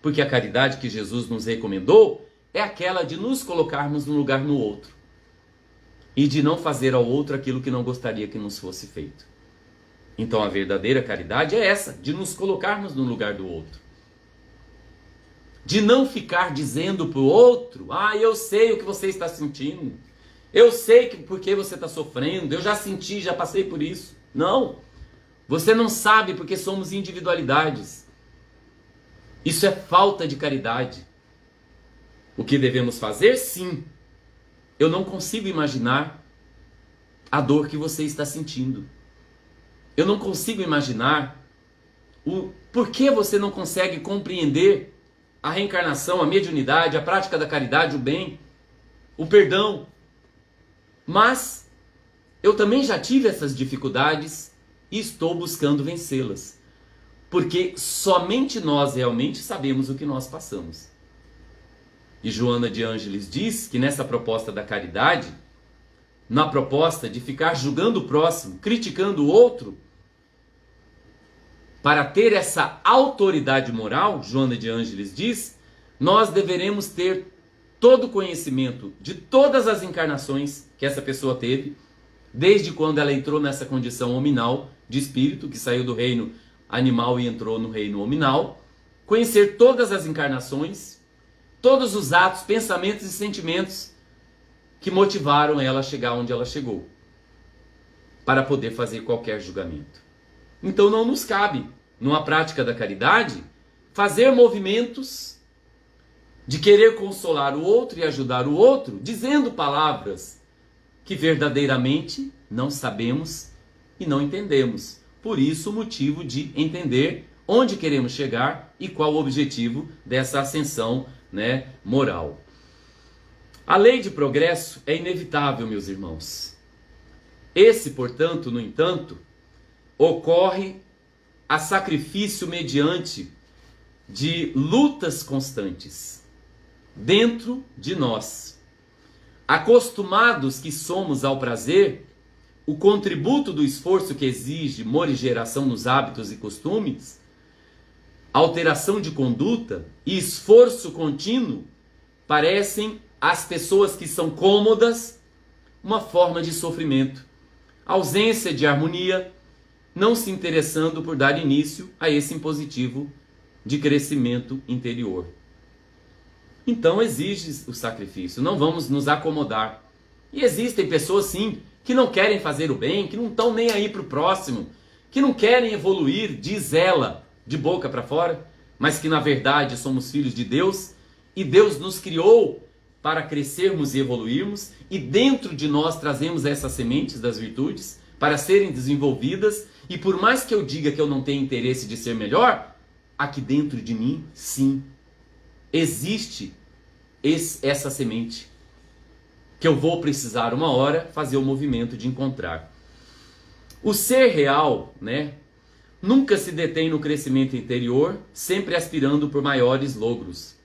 Porque a caridade que Jesus nos recomendou é aquela de nos colocarmos num lugar no outro e de não fazer ao outro aquilo que não gostaria que nos fosse feito. Então a verdadeira caridade é essa, de nos colocarmos no lugar do outro. De não ficar dizendo para o outro: ah, eu sei o que você está sentindo, eu sei por que você está sofrendo, eu já senti, já passei por isso. Não, você não sabe, porque somos individualidades. Isso é falta de caridade. O que devemos fazer? Sim. Eu não consigo imaginar a dor que você está sentindo. Eu não consigo imaginar o porquê você não consegue compreender a reencarnação, a mediunidade, a prática da caridade, o bem, o perdão. Mas eu também já tive essas dificuldades e estou buscando vencê-las. Porque somente nós realmente sabemos o que nós passamos. E Joana de Ângeles diz que nessa proposta da caridade, na proposta de ficar julgando o próximo, criticando o outro, para ter essa autoridade moral, Joana de Ângeles diz, nós deveremos ter todo o conhecimento de todas as encarnações que essa pessoa teve, desde quando ela entrou nessa condição hominal de espírito, que saiu do reino animal e entrou no reino hominal, conhecer todas as encarnações, todos os atos, pensamentos e sentimentos que motivaram ela a chegar onde ela chegou, para poder fazer qualquer julgamento. Então não nos cabe, numa prática da caridade, fazer movimentos de querer consolar o outro e ajudar o outro, dizendo palavras que verdadeiramente não sabemos e não entendemos. Por isso o motivo de entender onde queremos chegar e qual o objetivo dessa ascensão, moral. A lei de progresso é inevitável, meus irmãos. Esse, portanto, no entanto, ocorre a sacrifício mediante de lutas constantes dentro de nós. Acostumados que somos ao prazer, o contributo do esforço que exige morigeração nos hábitos e costumes, alteração de conduta e esforço contínuo parecem às pessoas que são cômodas uma forma de sofrimento, ausência de harmonia, não se interessando por dar início a esse impositivo de crescimento interior. Então exige o sacrifício, não vamos nos acomodar. E existem pessoas sim, que não querem fazer o bem, que não estão nem aí para o próximo, que não querem evoluir, diz ela, de boca para fora, mas que na verdade somos filhos de Deus, e Deus nos criou para crescermos e evoluirmos, e dentro de nós trazemos essas sementes das virtudes, para serem desenvolvidas, e por mais que eu diga que eu não tenho interesse de ser melhor, aqui dentro de mim, sim, existe essa semente, que eu vou precisar uma hora fazer o movimento de encontrar. O ser real, nunca se detém no crescimento interior, sempre aspirando por maiores logros.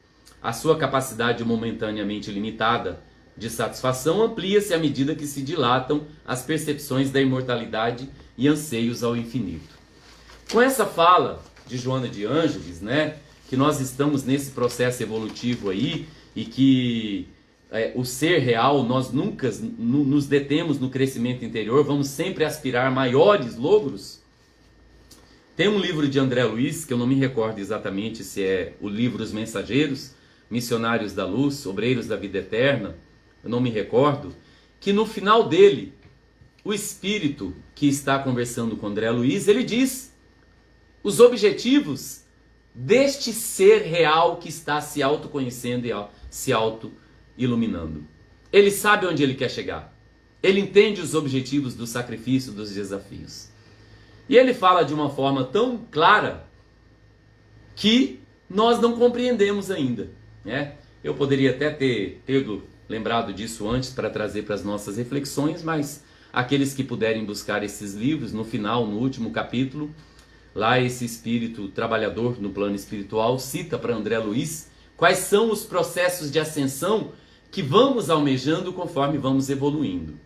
A sua capacidade momentaneamente limitada de satisfação amplia-se à medida que se dilatam as percepções da imortalidade e anseios ao infinito. Com essa fala de Joana de Ângeles, que nós estamos nesse processo evolutivo aí, e que o ser real, nós nunca nos detemos no crescimento interior, vamos sempre aspirar maiores logros. Tem um livro de André Luiz, que eu não me recordo exatamente se é o livro Os Mensageiros, Missionários da Luz, Obreiros da Vida Eterna, eu não me recordo, que no final dele, o espírito que está conversando com André Luiz, ele diz os objetivos deste ser real que está se autoconhecendo e se auto-iluminando. Ele sabe onde ele quer chegar. Ele entende os objetivos do sacrifício, dos desafios. E ele fala de uma forma tão clara que nós não compreendemos ainda, né? Eu poderia até ter lembrado disso antes para trazer para as nossas reflexões, mas aqueles que puderem buscar esses livros, no final, no último capítulo, lá esse espírito trabalhador no plano espiritual cita para André Luiz quais são os processos de ascensão que vamos almejando conforme vamos evoluindo.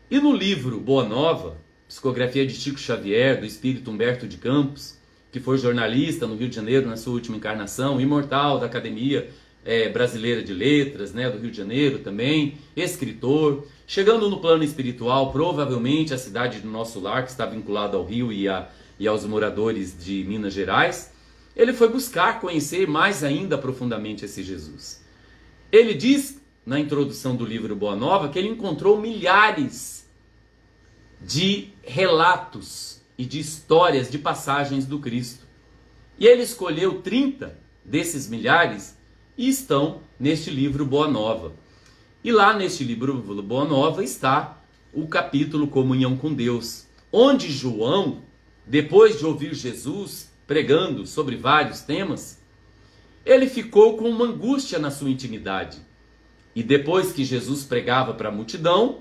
E no livro Boa Nova, psicografia de Chico Xavier, do espírito Humberto de Campos, que foi jornalista no Rio de Janeiro na sua última encarnação, imortal da Academia Brasileira de Letras, né, do Rio de Janeiro também, escritor, chegando no plano espiritual, provavelmente a cidade do nosso lar, que está vinculada ao Rio e aos moradores de Minas Gerais, ele foi buscar conhecer mais ainda profundamente esse Jesus. Ele diz, na introdução do livro Boa Nova, que ele encontrou milhares de relatos e de histórias de passagens do Cristo. E ele escolheu 30 desses milhares e estão neste livro Boa Nova. E lá neste livro Boa Nova está o capítulo Comunhão com Deus, onde João, depois de ouvir Jesus pregando sobre vários temas, ele ficou com uma angústia na sua intimidade. E depois que Jesus pregava para a multidão,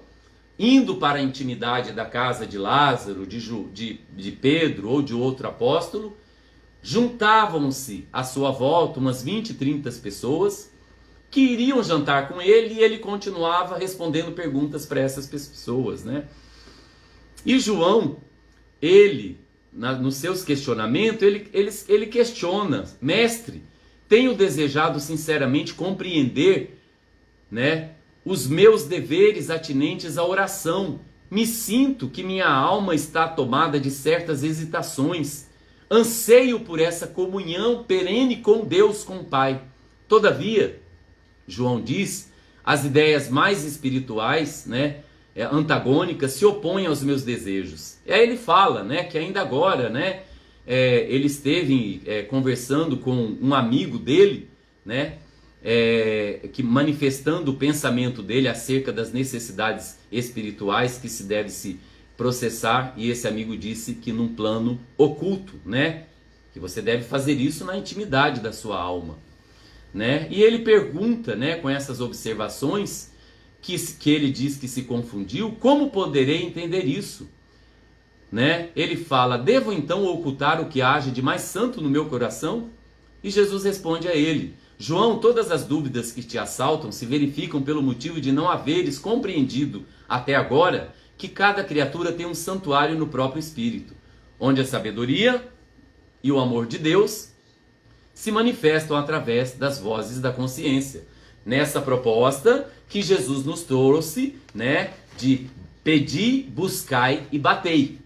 indo para a intimidade da casa de Lázaro, de Pedro ou de outro apóstolo, juntavam-se à sua volta umas 20, 30 pessoas que iriam jantar com ele e ele continuava respondendo perguntas para essas pessoas, né? E João, nos seus questionamentos, ele questiona: mestre, tenho desejado sinceramente compreender, né, os meus deveres atinentes à oração. Me sinto que minha alma está tomada de certas hesitações. Anseio por essa comunhão perene com Deus, com o Pai. Todavia, João diz, as ideias mais espirituais, né, antagônicas, se opõem aos meus desejos. E aí ele fala, né, que ainda agora, né, ele esteve conversando com um amigo dele, né, que manifestando o pensamento dele acerca das necessidades espirituais que se deve se processar, e esse amigo disse que num plano oculto, né, que você deve fazer isso na intimidade da sua alma, né? E ele pergunta, né, com essas observações que ele diz que se confundiu, como poderei entender isso, né? Ele fala: devo então ocultar o que haja de mais santo no meu coração? E Jesus responde a ele: João, todas as dúvidas que te assaltam se verificam pelo motivo de não haveres compreendido até agora que cada criatura tem um santuário no próprio espírito, onde a sabedoria e o amor de Deus se manifestam através das vozes da consciência. Nessa proposta que Jesus nos trouxe, né, de pedir, buscai e batei,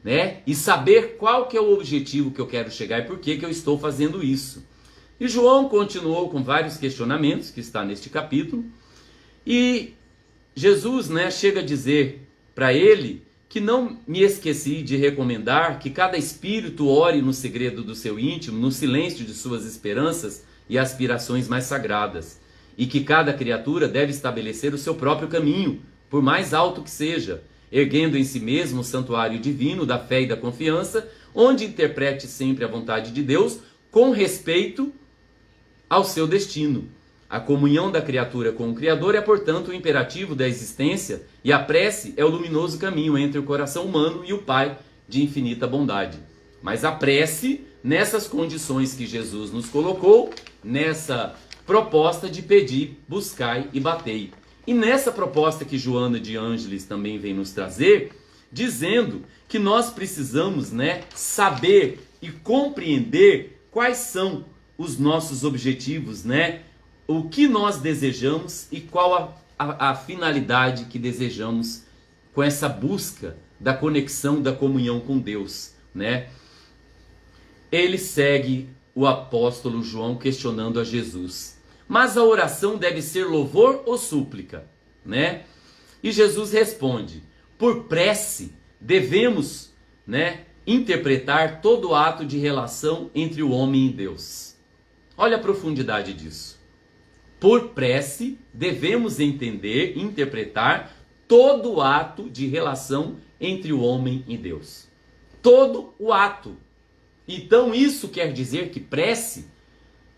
né, e saber qual que é o objetivo que eu quero chegar e por que eu estou fazendo isso. E João continuou com vários questionamentos, que está neste capítulo, e Jesus, né, chega a dizer para ele que não me esqueci de recomendar que cada espírito ore no segredo do seu íntimo, no silêncio de suas esperanças e aspirações mais sagradas, e que cada criatura deve estabelecer o seu próprio caminho, por mais alto que seja, erguendo em si mesmo o santuário divino da fé e da confiança, onde interprete sempre a vontade de Deus com respeito ao seu destino. A comunhão da criatura com o Criador é, portanto, o imperativo da existência, e a prece é o luminoso caminho entre o coração humano e o Pai de infinita bondade. Mas a prece, nessas condições que Jesus nos colocou, nessa proposta de pedir, buscai e batei. E nessa proposta que Joana de Ângeles também vem nos trazer, dizendo que nós precisamos, né, saber e compreender quais são os nossos objetivos, né? O que nós desejamos e qual a finalidade que desejamos com essa busca da conexão, da comunhão com Deus, né? Ele segue o apóstolo João questionando a Jesus: mas a oração deve ser louvor ou súplica, né? E Jesus responde: Por prece, devemos, interpretar todo ato de relação entre o homem e Deus. Olha a profundidade disso. Por prece, devemos entender, interpretar todo ato de relação entre o homem e Deus. Todo o ato. Então isso quer dizer que prece,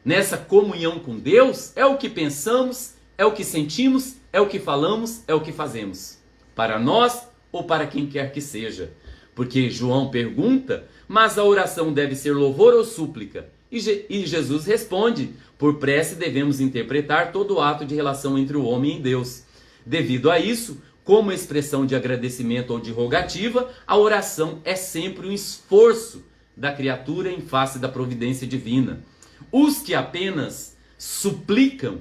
nessa comunhão com Deus, é o que pensamos, é o que sentimos, é o que falamos, é o que fazemos. Para nós ou para quem quer que seja. Porque João pergunta, mas a oração deve ser louvor ou súplica? E Jesus responde, por prece devemos interpretar todo ato de relação entre o homem e Deus. Devido a isso, como expressão de agradecimento ou de rogativa, a oração é sempre um esforço da criatura em face da providência divina. Os que apenas suplicam,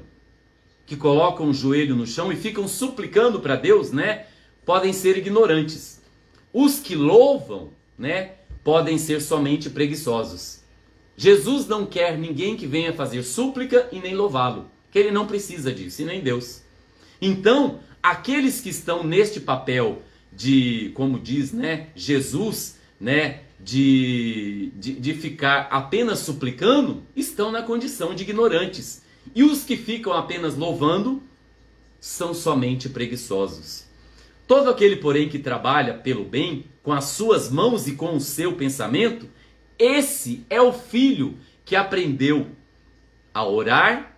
que colocam o joelho no chão e ficam suplicando para Deus, podem ser ignorantes. Os que louvam, podem ser somente preguiçosos. Jesus não quer ninguém que venha fazer súplica e nem louvá-lo, que ele não precisa disso, e nem Deus. Então, aqueles que estão neste papel de, como diz, Jesus, de ficar apenas suplicando, estão na condição de ignorantes. E os que ficam apenas louvando são somente preguiçosos. Todo aquele, porém, que trabalha pelo bem, com as suas mãos e com o seu pensamento, esse é o filho que aprendeu a orar,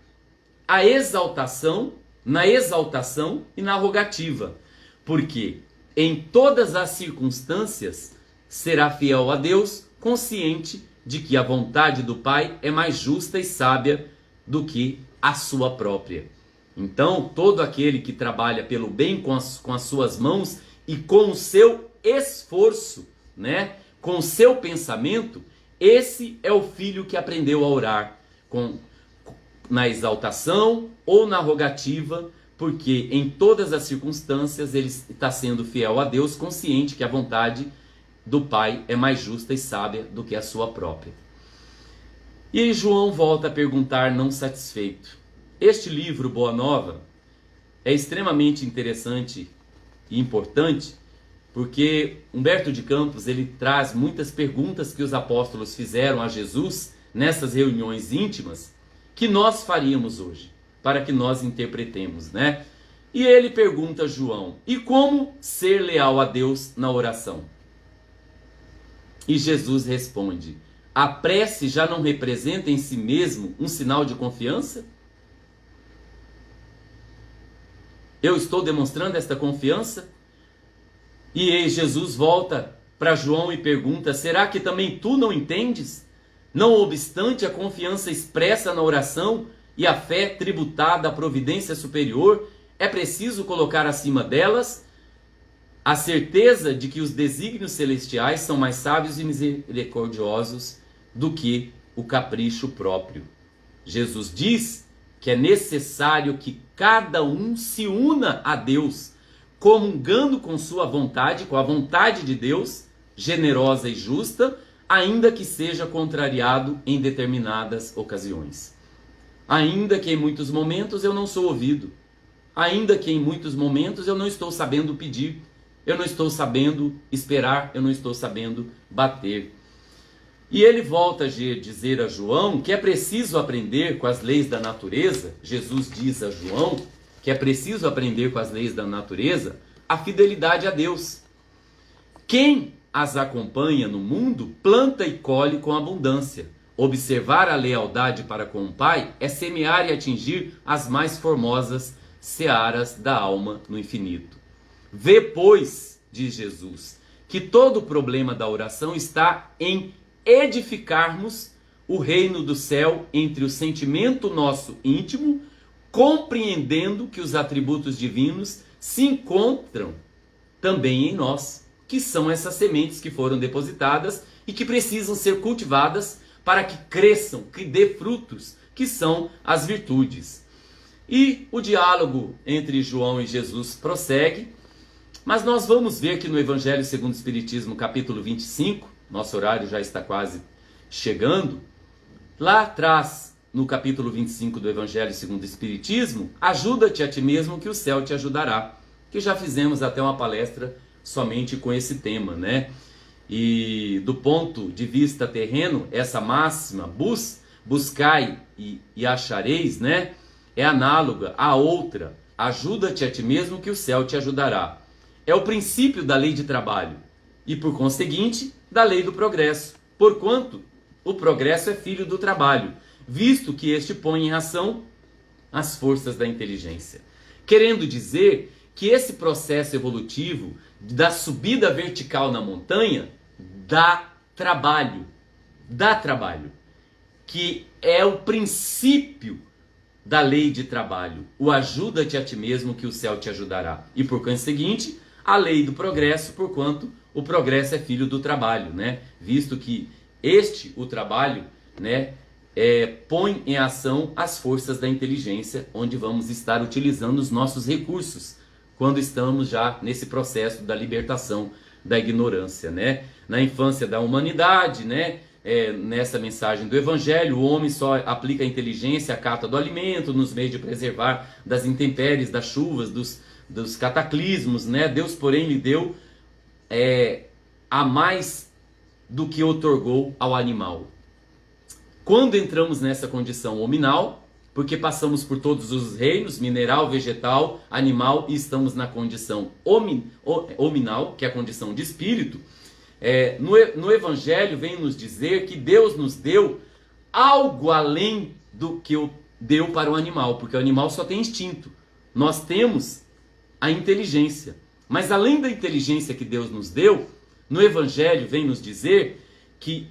a exaltação, na exaltação e na rogativa. Porque em todas as circunstâncias será fiel a Deus, consciente de que a vontade do Pai é mais justa e sábia do que a sua própria. Então, todo aquele que trabalha pelo bem com as suas mãos e com o seu esforço, com o seu pensamento, esse é o filho que aprendeu a orar na exaltação ou na rogativa, porque em todas as circunstâncias ele está sendo fiel a Deus, consciente que a vontade do Pai é mais justa e sábia do que a sua própria. E aí João volta a perguntar, não satisfeito. Este livro, Boa Nova, é extremamente interessante e importante, porque Humberto de Campos ele traz muitas perguntas que os apóstolos fizeram a Jesus nessas reuniões íntimas, que nós faríamos hoje, para que nós interpretemos, E ele pergunta a João, e como ser leal a Deus na oração? E Jesus responde, a prece já não representa em si mesmo um sinal de confiança? Eu estou demonstrando esta confiança? E aí Jesus volta para João e pergunta, será que também tu não entendes? Não obstante a confiança expressa na oração e a fé tributada à providência superior, é preciso colocar acima delas a certeza de que os desígnios celestiais são mais sábios e misericordiosos do que o capricho próprio. Jesus diz que é necessário que cada um se una a Deus, comungando com sua vontade, com a vontade de Deus, generosa e justa, ainda que seja contrariado em determinadas ocasiões. Ainda que em muitos momentos eu não sou ouvido, ainda que em muitos momentos eu não estou sabendo pedir, eu não estou sabendo esperar, eu não estou sabendo bater. E ele volta a dizer a João que é preciso aprender com as leis da natureza. Jesus diz a João que é preciso aprender com as leis da natureza a fidelidade a Deus. Quem as acompanha no mundo planta e colhe com abundância. Observar a lealdade para com o Pai é semear e atingir as mais formosas searas da alma no infinito. Vê, pois, diz Jesus, que todo o problema da oração está em edificarmos o reino do céu entre o sentimento nosso íntimo, compreendendo que os atributos divinos se encontram também em nós, que são essas sementes que foram depositadas e que precisam ser cultivadas para que cresçam, que dê frutos, que são as virtudes. E o diálogo entre João e Jesus prossegue, mas nós vamos ver que no Evangelho segundo o Espiritismo, capítulo 25, nosso horário já está quase chegando, lá atrás, no capítulo 25 do Evangelho segundo o Espiritismo, ajuda-te a ti mesmo que o céu te ajudará, que já fizemos até uma palestra somente com esse tema, né? E do ponto de vista terreno, essa máxima, buscai e achareis, né? É análoga à outra, ajuda-te a ti mesmo que o céu te ajudará. É o princípio da lei de trabalho e, por conseguinte, da lei do progresso, porquanto o progresso é filho do trabalho, visto que este põe em ação as forças da inteligência. Querendo dizer que esse processo evolutivo da subida vertical na montanha dá trabalho, que é o princípio da lei de trabalho, o ajuda-te a ti mesmo que o céu te ajudará. E por conseguinte, a lei do progresso, porquanto o progresso é filho do trabalho, né? Visto que o trabalho, né, põe em ação as forças da inteligência, onde vamos estar utilizando os nossos recursos, quando estamos já nesse processo da libertação da ignorância, né? Na infância da humanidade, né? Nessa mensagem do Evangelho, o homem só aplica a inteligência à cata do alimento, nos meios de preservar das intempéries, das chuvas, dos cataclismos, né? Deus, porém, lhe deu a mais do que otorgou ao animal. Quando entramos nessa condição hominal, porque passamos por todos os reinos, mineral, vegetal, animal, e estamos na condição hominal, que é a condição de espírito, no Evangelho vem nos dizer que Deus nos deu algo além do que deu para o animal, porque o animal só tem instinto. Nós temos a inteligência. Mas além da inteligência que Deus nos deu, no Evangelho vem nos dizer que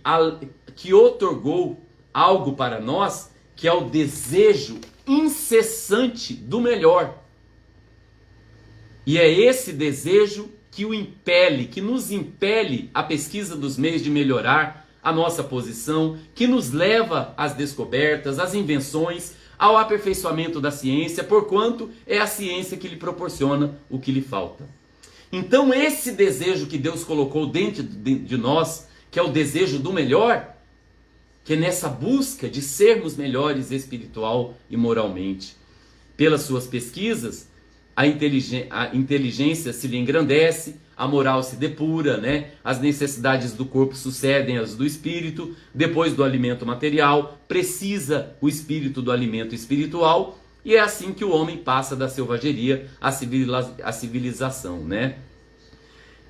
otorgou algo para nós, que é o desejo incessante do melhor. E é esse desejo que nos impele à pesquisa dos meios de melhorar a nossa posição, que nos leva às descobertas, às invenções, ao aperfeiçoamento da ciência, porquanto é a ciência que lhe proporciona o que lhe falta. Então esse desejo que Deus colocou dentro de nós, que é o desejo do melhor, que é nessa busca de sermos melhores espiritual e moralmente. Pelas suas pesquisas, a inteligência se lhe engrandece, a moral se depura, né? As necessidades do corpo sucedem às do espírito, depois do alimento material, precisa o espírito do alimento espiritual, e é assim que o homem passa da selvageria à civilização, né?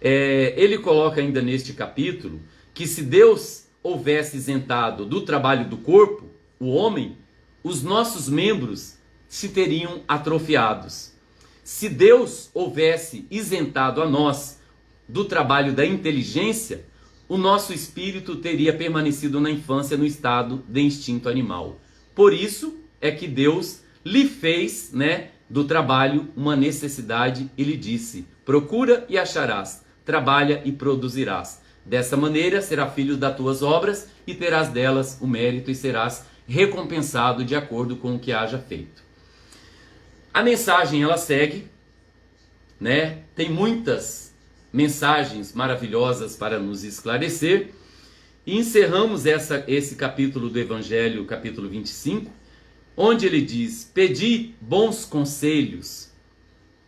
Ele coloca ainda neste capítulo que se Deus houvesse isentado do trabalho do corpo, o homem, os nossos membros se teriam atrofiados. Se Deus houvesse isentado a nós do trabalho da inteligência, o nosso espírito teria permanecido na infância no estado de instinto animal. Por isso é que Deus lhe fez, né, do trabalho uma necessidade e lhe disse: procura e acharás, trabalha e produzirás. Dessa maneira será filho das tuas obras e terás delas o mérito e serás recompensado de acordo com o que haja feito. A mensagem ela segue, né? Tem muitas mensagens maravilhosas para nos esclarecer. E encerramos esse capítulo do Evangelho, capítulo 25, onde ele diz: pedi bons conselhos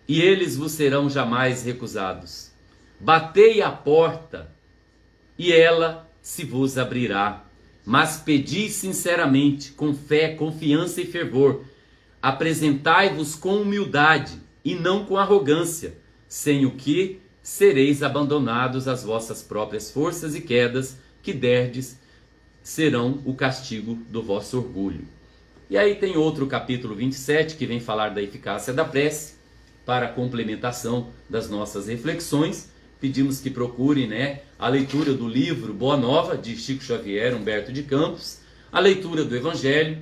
e eles vos serão jamais recusados. Batei à porta e ela se vos abrirá. Mas pedi sinceramente, com fé, confiança e fervor. Apresentai-vos com humildade e não com arrogância, sem o que sereis abandonados às vossas próprias forças e quedas que derdes serão o castigo do vosso orgulho. E aí tem outro capítulo 27 que vem falar da eficácia da prece para a complementação das nossas reflexões. Pedimos que procurem, né, a leitura do livro Boa Nova, de Chico Xavier, Humberto de Campos, a leitura do Evangelho,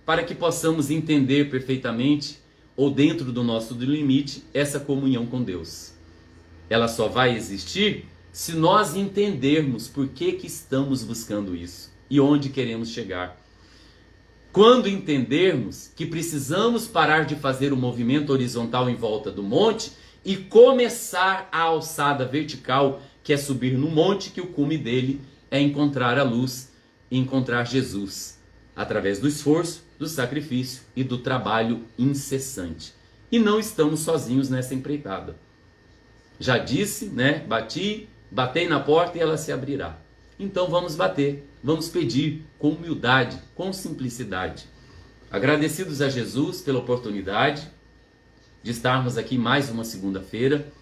para que possamos entender perfeitamente, ou dentro do nosso limite, essa comunhão com Deus. Ela só vai existir se nós entendermos por que estamos buscando isso e onde queremos chegar. Quando entendermos que precisamos parar de fazer o movimento horizontal em volta do monte e começar a alçada vertical, que é subir no monte, que o cume dele é encontrar a luz e encontrar Jesus, através do esforço, do sacrifício e do trabalho incessante. E não estamos sozinhos nessa empreitada. Já disse, né? Batei na porta e ela se abrirá. Então vamos bater, vamos pedir com humildade, com simplicidade. Agradecidos a Jesus pela oportunidade de estarmos aqui mais uma segunda-feira,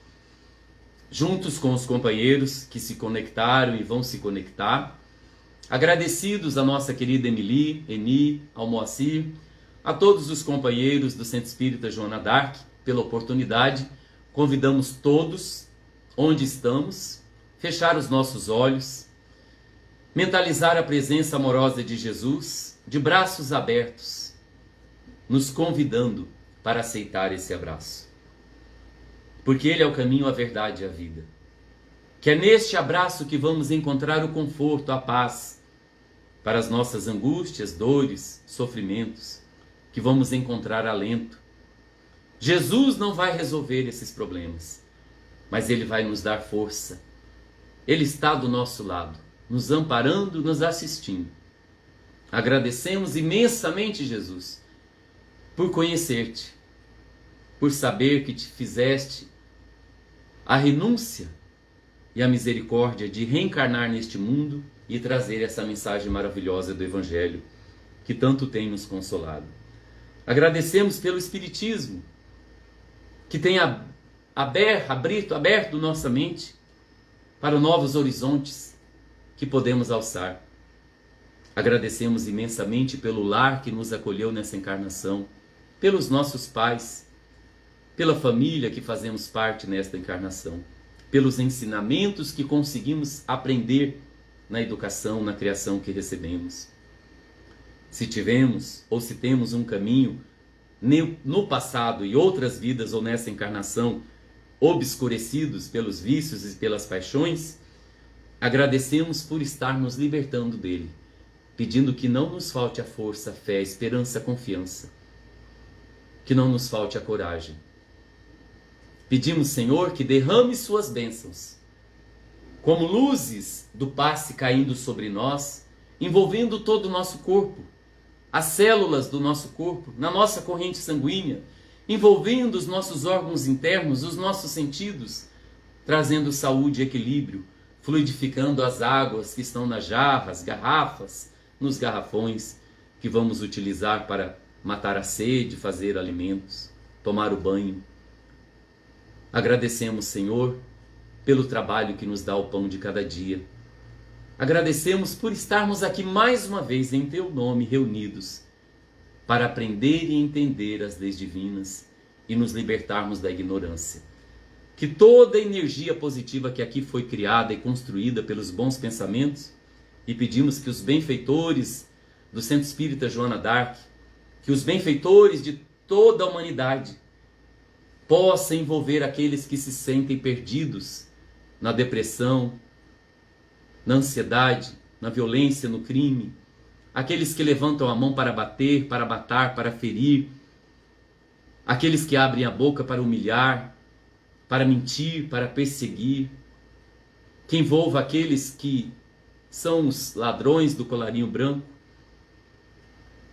juntos com os companheiros que se conectaram e vão se conectar. Agradecidos a nossa querida Emily, Eni, ao Moacir, a todos os companheiros do Centro Espírita Joana d'Arc pela oportunidade. Convidamos todos, onde estamos, fechar os nossos olhos, mentalizar a presença amorosa de Jesus, de braços abertos, nos convidando para aceitar esse abraço. Porque Ele é o caminho, a verdade e a vida. Que é neste abraço que vamos encontrar o conforto, a paz, para as nossas angústias, dores, sofrimentos, que vamos encontrar alento. Jesus não vai resolver esses problemas, mas Ele vai nos dar força. Ele está do nosso lado, nos amparando, nos assistindo. Agradecemos imensamente, Jesus, por conhecer-te, por saber que te fizeste a renúncia e a misericórdia de reencarnar neste mundo e trazer essa mensagem maravilhosa do Evangelho que tanto tem nos consolado. Agradecemos pelo Espiritismo, que tem aberto nossa mente para novos horizontes que podemos alçar. Agradecemos imensamente pelo lar que nos acolheu nessa encarnação, pelos nossos pais, pela família que fazemos parte nesta encarnação, pelos ensinamentos que conseguimos aprender na educação, na criação que recebemos. Se tivemos ou se temos um caminho no passado e outras vidas ou nessa encarnação obscurecidos pelos vícios e pelas paixões, agradecemos por estar nos libertando dele, pedindo que não nos falte a força, a fé, a esperança, a confiança, que não nos falte a coragem. Pedimos, Senhor, que derrame suas bênçãos, como luzes do passe caindo sobre nós, envolvendo todo o nosso corpo, as células do nosso corpo, na nossa corrente sanguínea, envolvendo os nossos órgãos internos, os nossos sentidos, trazendo saúde e equilíbrio, fluidificando as águas que estão nas jarras, garrafas, nos garrafões, que vamos utilizar para matar a sede, fazer alimentos, tomar o banho. Agradecemos, Senhor, pelo trabalho que nos dá o pão de cada dia. Agradecemos por estarmos aqui mais uma vez em Teu nome reunidos para aprender e entender as leis divinas e nos libertarmos da ignorância. Que toda a energia positiva que aqui foi criada e construída pelos bons pensamentos, e pedimos que os benfeitores do Centro Espírita Joana d'Arc, que os benfeitores de toda a humanidade, possam envolver aqueles que se sentem perdidos na depressão, na ansiedade, na violência, no crime, aqueles que levantam a mão para bater, para matar, para ferir, aqueles que abrem a boca para humilhar, para mentir, para perseguir, que envolva aqueles que são os ladrões do colarinho branco,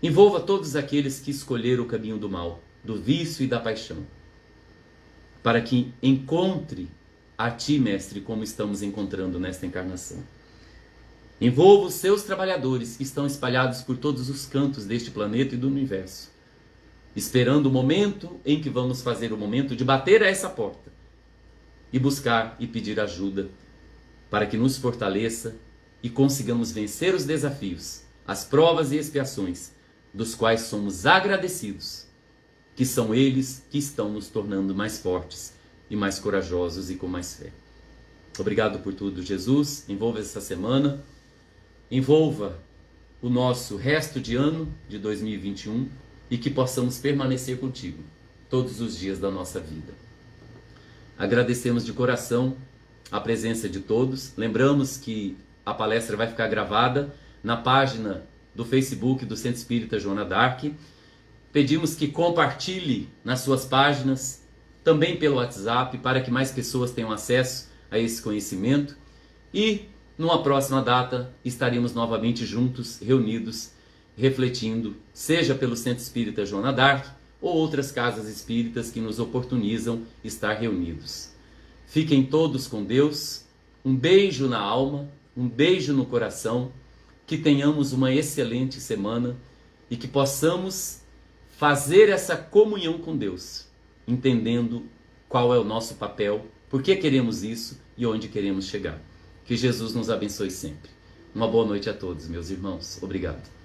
envolva todos aqueles que escolheram o caminho do mal, do vício e da paixão, para que encontre a Ti, Mestre, como estamos encontrando nesta encarnação. Envolva os Seus trabalhadores que estão espalhados por todos os cantos deste planeta e do universo, esperando o momento em que vamos fazer o momento de bater a essa porta e buscar e pedir ajuda para que nos fortaleça e consigamos vencer os desafios, as provas e expiações dos quais somos agradecidos, que são eles que estão nos tornando mais fortes e mais corajosos e com mais fé. Obrigado por tudo, Jesus. Envolva essa semana, envolva o nosso resto de ano de 2021 e que possamos permanecer contigo todos os dias da nossa vida. Agradecemos de coração a presença de todos. Lembramos que a palestra vai ficar gravada na página do Facebook do Centro Espírita Joana d'Arc. Pedimos que compartilhe nas suas páginas, também pelo WhatsApp, para que mais pessoas tenham acesso a esse conhecimento. E, numa próxima data, estaremos novamente juntos, reunidos, refletindo, seja pelo Centro Espírita Joana d'Arc ou outras casas espíritas que nos oportunizam estar reunidos. Fiquem todos com Deus. Um beijo na alma, um beijo no coração. Que tenhamos uma excelente semana e que possamos fazer essa comunhão com Deus, entendendo qual é o nosso papel, por que queremos isso e onde queremos chegar. Que Jesus nos abençoe sempre. Uma boa noite a todos, meus irmãos. Obrigado.